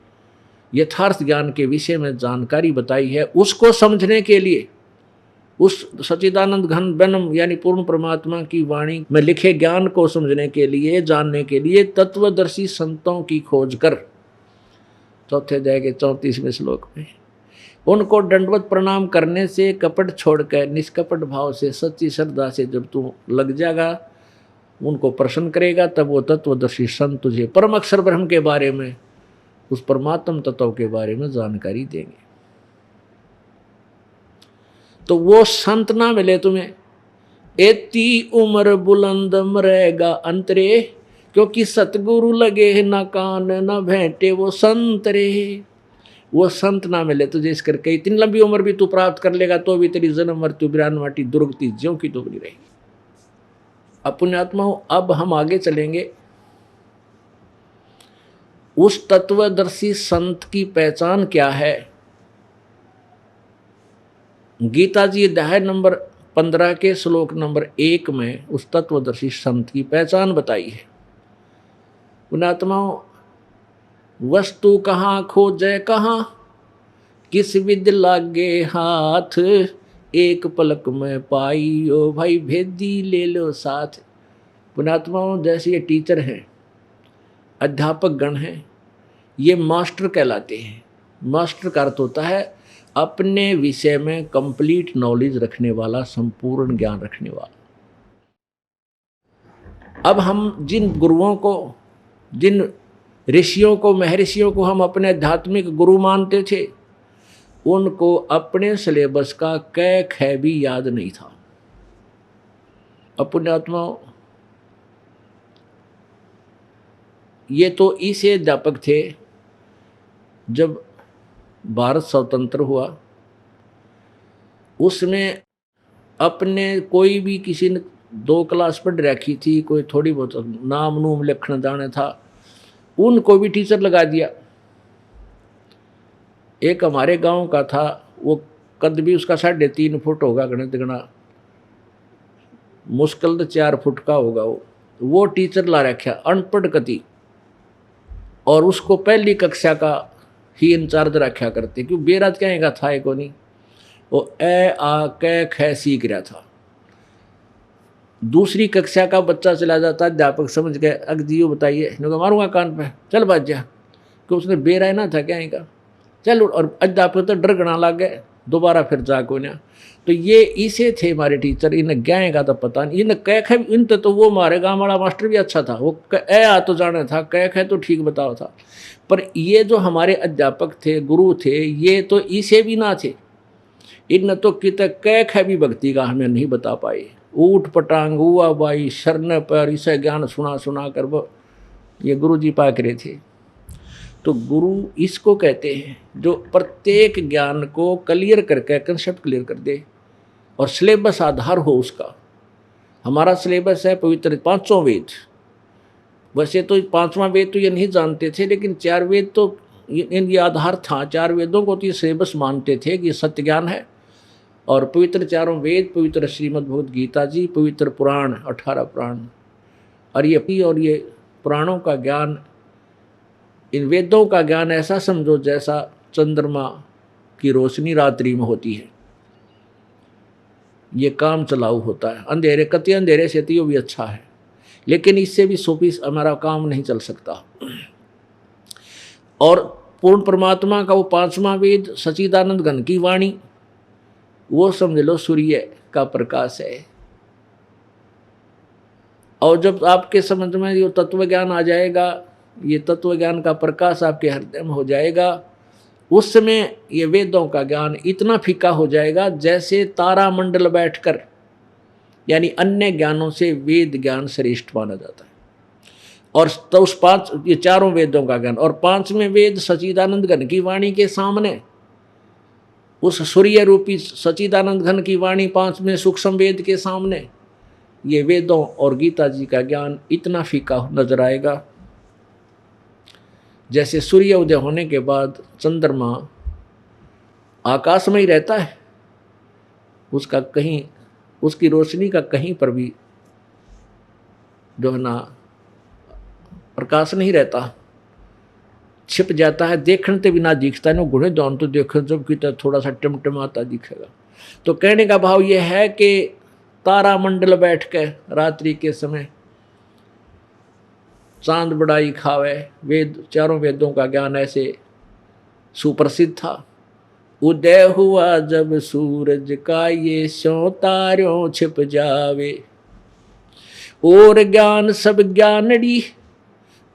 Speaker 2: यथार्थ ज्ञान के विषय में जानकारी बताई है, उसको समझने के लिए, उस सच्चिदानंद घन ब्रह्म यानी पूर्ण परमात्मा की वाणी में लिखे ज्ञान को समझने के लिए, जानने के लिए तत्वदर्शी संतों की खोज कर, चौथे अध्याय के 34वें श्लोक में, उनको दंडवत प्रणाम करने से, कपट छोड़कर निष्कपट भाव से, सच्ची श्रद्धा से जब तू लग जाएगा, उनको प्रसन्न करेगा, तब वो तत्वदर्शी संत तुझे परम अक्षर ब्रह्म के बारे में, उस परमात्म तत्व के बारे में जानकारी देंगे। तो वो संत ना मिले तुम्हें, एती उम्र बुलंद मरेगा अंतरे, क्योंकि सतगुरु लगे न कान न भेंटे वो संतरे। वो संत ना मिले तुझे, इस करके इतनी लंबी उम्र भी तू प्राप्त कर लेगा तो भी तेरी जन्म मृत्यु बिरान माटी दुर्गति ज्यों की तो बनी रहेगी। अब पुण्यात्माओं, अब हम आगे चलेंगे। उस तत्वदर्शी संत की पहचान क्या है? गीता जी अध्याय नंबर 15 के श्लोक नंबर 1 में उस तत्वदर्शी संत की पहचान बताई है। पुण्यात्माओं, वस्तु कहाँ खोजे कहाँ, किस विद लागे हाथ, एक पलक में पाई, ओ भाई भेदी ले लो साथ। पुण्यात्माओं, जैसे ये टीचर हैं, अध्यापक गण हैं, ये मास्टर कहलाते हैं। मास्टर का अर्थ होता है अपने विषय में कंप्लीट नॉलेज रखने वाला, संपूर्ण ज्ञान रखने वाला। अब हम जिन गुरुओं को, जिन ऋषियों को, महर्षियों को हम अपने आध्यात्मिक गुरु मानते थे, उनको अपने सिलेबस का कै ख भी याद नहीं था। अब पुण्यात्माओं, ये तो ऐसे अध्यापक थे, जब भारत स्वतंत्र हुआ उसमें अपने कोई भी किसी ने 2 क्लास पढ़ रखी थी, कोई थोड़ी बहुत नाम नूम लिखना जाने था, उनको भी टीचर लगा दिया। एक हमारे गांव का था, वो कद भी उसका 3.5 फुट होगा, गणित गणा मुश्किल तो 4 फुट का होगा। वो टीचर ला रखा, अनपढ़ कति, और उसको पहली कक्षा का ही इंचार्ज रखा करते, क्यों बेरात कहेगा था को नहीं, वो ए आ कै ख सीख रहा था। दूसरी कक्षा का बच्चा चला जाता, अध्यापक समझ गए, अगदियो बताइए, मारूंगा कान पे, चल बाज जा, कि उसने बेरा ना था कहेगा, चल। और अध्यापक तो डर गना लग गए, दोबारा फिर जा को ना। तो ये इसे थे हमारे टीचर, इन्हें गाय का तो पता नहीं, इन्हें कै ख इन तो वो हमारे गाँव वाला मास्टर भी अच्छा था, वो ए आ तो जाना था, कै ख तो ठीक बताओ था। पर ये जो हमारे अध्यापक थे, गुरु थे, ये तो इसे भी ना थे, इन तो कित कै ख भी भक्ति का हमें नहीं बता पाए। ऊट पटांग हुआ बाई शरण पर, इसे ज्ञान सुना सुना कर वो ये गुरु जी पाक रहे थे। तो गुरु इसको कहते हैं जो प्रत्येक ज्ञान को क्लियर करके, कंसेप्ट क्लियर कर दे और सिलेबस आधार हो उसका। हमारा सिलेबस है पवित्र 5 वेद। वैसे तो 5वां वेद तो ये नहीं जानते थे, लेकिन 4 वेद तो इनके आधार था। 4 वेदों को तो ये सिलेबस मानते थे कि सत्य ज्ञान है। और पवित्र 4 वेद, पवित्र श्रीमद् भगवद गीता जी, पवित्र पुराण 18 पुराण, और ये पुराणों का ज्ञान, इन वेदों का ज्ञान ऐसा समझो जैसा चंद्रमा की रोशनी रात्रि में होती है। ये काम चलाऊ होता है, अंधेरे कति अंधेरे से तो भी अच्छा है, लेकिन इससे भी 100% हमारा काम नहीं चल सकता। और पूर्ण परमात्मा का वो 5वां वेद सच्चिदानंद घन की वाणी, वो समझ लो सूर्य का प्रकाश है। और जब आपके समझ में ये तत्व ज्ञान आ जाएगा, ये तत्व ज्ञान का प्रकाश आपके हृदय में हो जाएगा, उस समय ये वेदों का ज्ञान इतना फीका हो जाएगा जैसे तारा मंडल बैठकर, यानी अन्य ज्ञानों से वेद ज्ञान श्रेष्ठ माना जाता है। और तो उस ये 4 वेदों का ज्ञान और 5वें वेद सच्चिदानंद घन की वाणी के सामने, उस सूर्य रूपी सच्चिदानंद घन की वाणी 5वें सूक्ष्म वेद के सामने, ये वेदों और गीता जी का ज्ञान इतना फीका नजर आएगा जैसे सूर्य उदय होने के बाद चंद्रमा आकाश में ही रहता है, उसका कहीं, उसकी रोशनी का कहीं पर भी जो है ना प्रकाश नहीं रहता, छिप जाता है, देखने से बिना दिखता है ना, गुणे दान तो देखे जब कि थोड़ा सा टिमटिमाता दिखेगा। तो कहने का भाव यह है कि तारा मंडल बैठ के रात्रि के समय चांद बड़ाई खावे, वेद 4 वेदों का ज्ञान ऐसे सुप्रसिद्ध था। उदय हुआ जब सूरज का ये स्यों तारों छिप जावे, और ज्ञान सब ज्ञानड़ी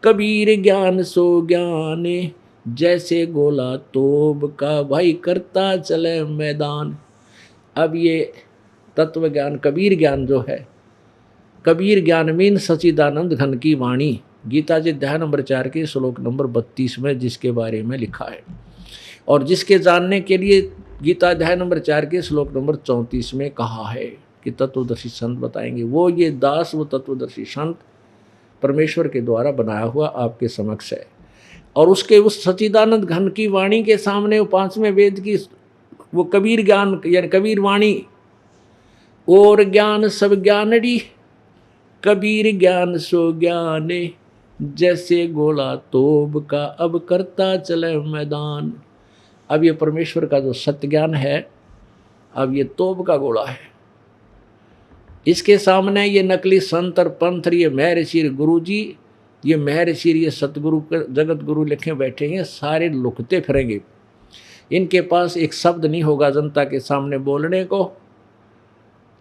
Speaker 2: कबीर ज्ञान सो ज्ञाने, जैसे गोला तोब का भाई करता चले मैदान। अब ये तत्व ज्ञान, कबीर ज्ञान जो है, कबीर ज्ञान मीन सच्चिदानंद घन की वाणी, गीता जी अध्याय नंबर 4 के श्लोक नंबर 32 में जिसके बारे में लिखा है, और जिसके जानने के लिए गीता अध्याय नंबर 4 के श्लोक नंबर 34 में कहा है कि तत्वदर्शी संत बताएंगे। वो ये दास, वो तत्वदर्शी संत परमेश्वर के द्वारा बनाया हुआ आपके समक्ष है। और उसके उस सच्चिदानंद घन की वाणी के सामने वो 5वें वेद की वो कबीर ज्ञान, यानी कबीर वाणी, और ज्ञान सब ज्ञानड़ी कबीर ज्ञान सो ज्ञाने, जैसे गोला तोब का अब करता चले मैदान। अब ये परमेश्वर का जो सत्य ज्ञान है, अब ये तोप का गोला है। इसके सामने ये नकली संत और पंथ, ये महर्षि गुरु जी, ये महर्षि, ये सतगुरु जगत गुरु लिखे बैठे हैं, सारे लुकते फिरेंगे। इनके पास एक शब्द नहीं होगा जनता के सामने बोलने को,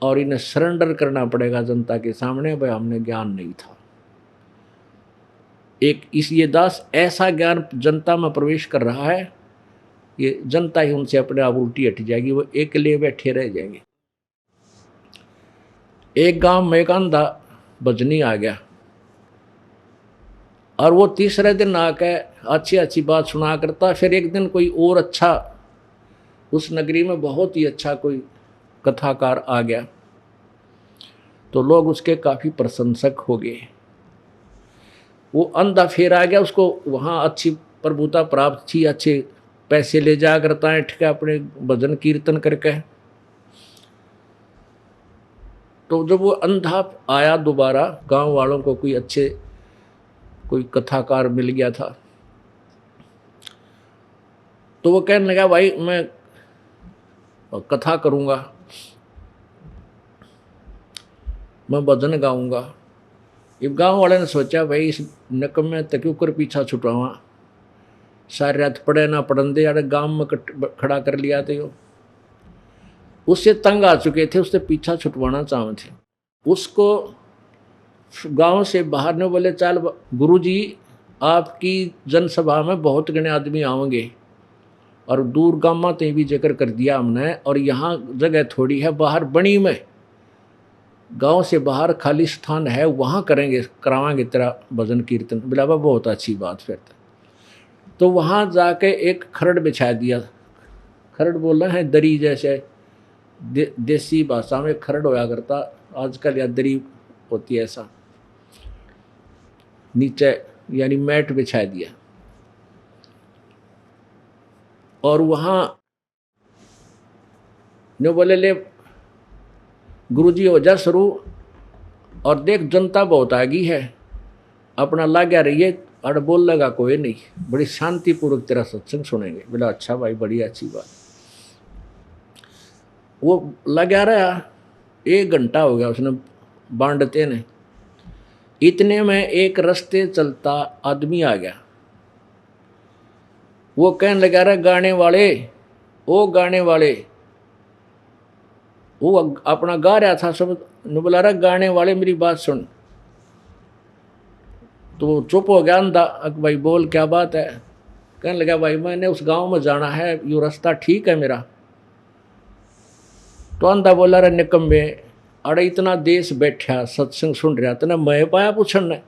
Speaker 2: और इन्हें सरेंडर करना पड़ेगा जनता के सामने, भाई हमने ज्ञान नहीं था। एक इस ये दास ऐसा ज्ञान जनता में प्रवेश कर रहा है, ये जनता ही उनसे अपने आप उल्टी हट जाएगी, वो अकेले बैठे रह जाएंगे। एक गांव में एक अंधा भजनी आ गया, और वो तीसरे दिन आकर अच्छी अच्छी बात सुना करता। फिर एक दिन कोई और अच्छा, उस नगरी में बहुत ही अच्छा कोई कथाकार आ गया, तो लोग उसके काफ़ी प्रशंसक हो गए। वो अंधा फिर आ गया, उसको वहाँ अच्छी प्रभुता प्राप्त थी, अच्छे पैसे ले जा करता है ठीक है अपने भजन कीर्तन करके। तो जब वो अंधा आया दोबारा, गांव वालों को कोई अच्छे कोई कथाकार मिल गया था, तो वो कहने लगा भाई मैं कथा करूँगा, मैं भजन गाऊंगा। ये गांव वाले ने सोचा भाई इस नकम्मे तक ऊपर पीछा छुटवावा, सारे रात पड़े ना पढ़न दे, यार गांव में खड़ा कर लिया थे। उससे तंग आ चुके थे, उससे पीछा छुटवाना चाहते थे। उसको गांव से बाहर ने बोले चल गुरुजी आपकी जनसभा में बहुत गणे आदमी आएंगे, और दूर गांव में भी जिक्र कर दिया हमने, और यहाँ जगह थोड़ी है बाहर बनी में, गांव से बाहर खाली स्थान है, वहाँ करेंगे, करावाएंगे तेरा भजन कीर्तन। बोला बहुत अच्छी बात। फिर तो वहाँ जाके एक खरड़ बिछा दिया। खरड़ बोलना है दरी, जैसे देसी भाषा में खरड़ होया करता, आजकल या दरी होती है ऐसा, नीचे यानी मैट बिछा दिया। और वहाँ ने बोले ले गुरुजी हो जा शुरू, और देख जनता बहुत आ गई है, अपना लाग्या रहिए, और बोल लगा कोई नहीं, बड़ी शांतिपूर्वक तेरा सत्संग सुनेंगे। बोला अच्छा भाई बड़ी अच्छी बात। वो लगा रहा, 1 घंटा हो गया उसने बांटते ने। इतने में एक रास्ते चलता आदमी आ गया। वो कहने लगा रहा गाने वाले, ओ गाने वाले, वो अपना गा रहा था, सब ने बुला रहा गाने वाले मेरी बात सुन। तो चुप हो गया अंधा, भाई बोल क्या बात है। कहने लगा भाई मैंने उस गांव में जाना है, यो रास्ता ठीक है मेरा। तो अंधा बोला रहा निकम्बे, अरे इतना देश बैठा सत्संग सुन रहा था ना, मैं पाया पूछन ने।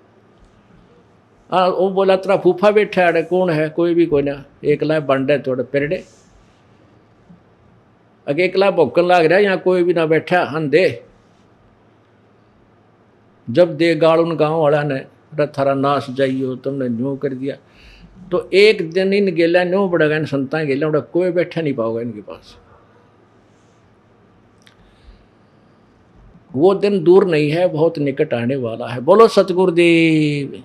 Speaker 2: हाँ वो बोला तेरा फूफा बैठा, अरे कौन है, कोई भी कोई ना, एकला बंडे थोड़े पेड़े, अगे एकला भौकन लाग रहा, यहाँ कोई भी ना बैठा अंधे। जब दे गाड़ उन गाँव वाला ने, थारा नाश जाइयो तुमने न्यू कर दिया। तो एक दिन इन गेला न्यू पड़ेगा, इन संता गेला बड़ा कोई बैठा नहीं पाओगा इनके पास। वो दिन दूर नहीं है, बहुत निकट आने वाला है। बोलो सतगुरुदेव।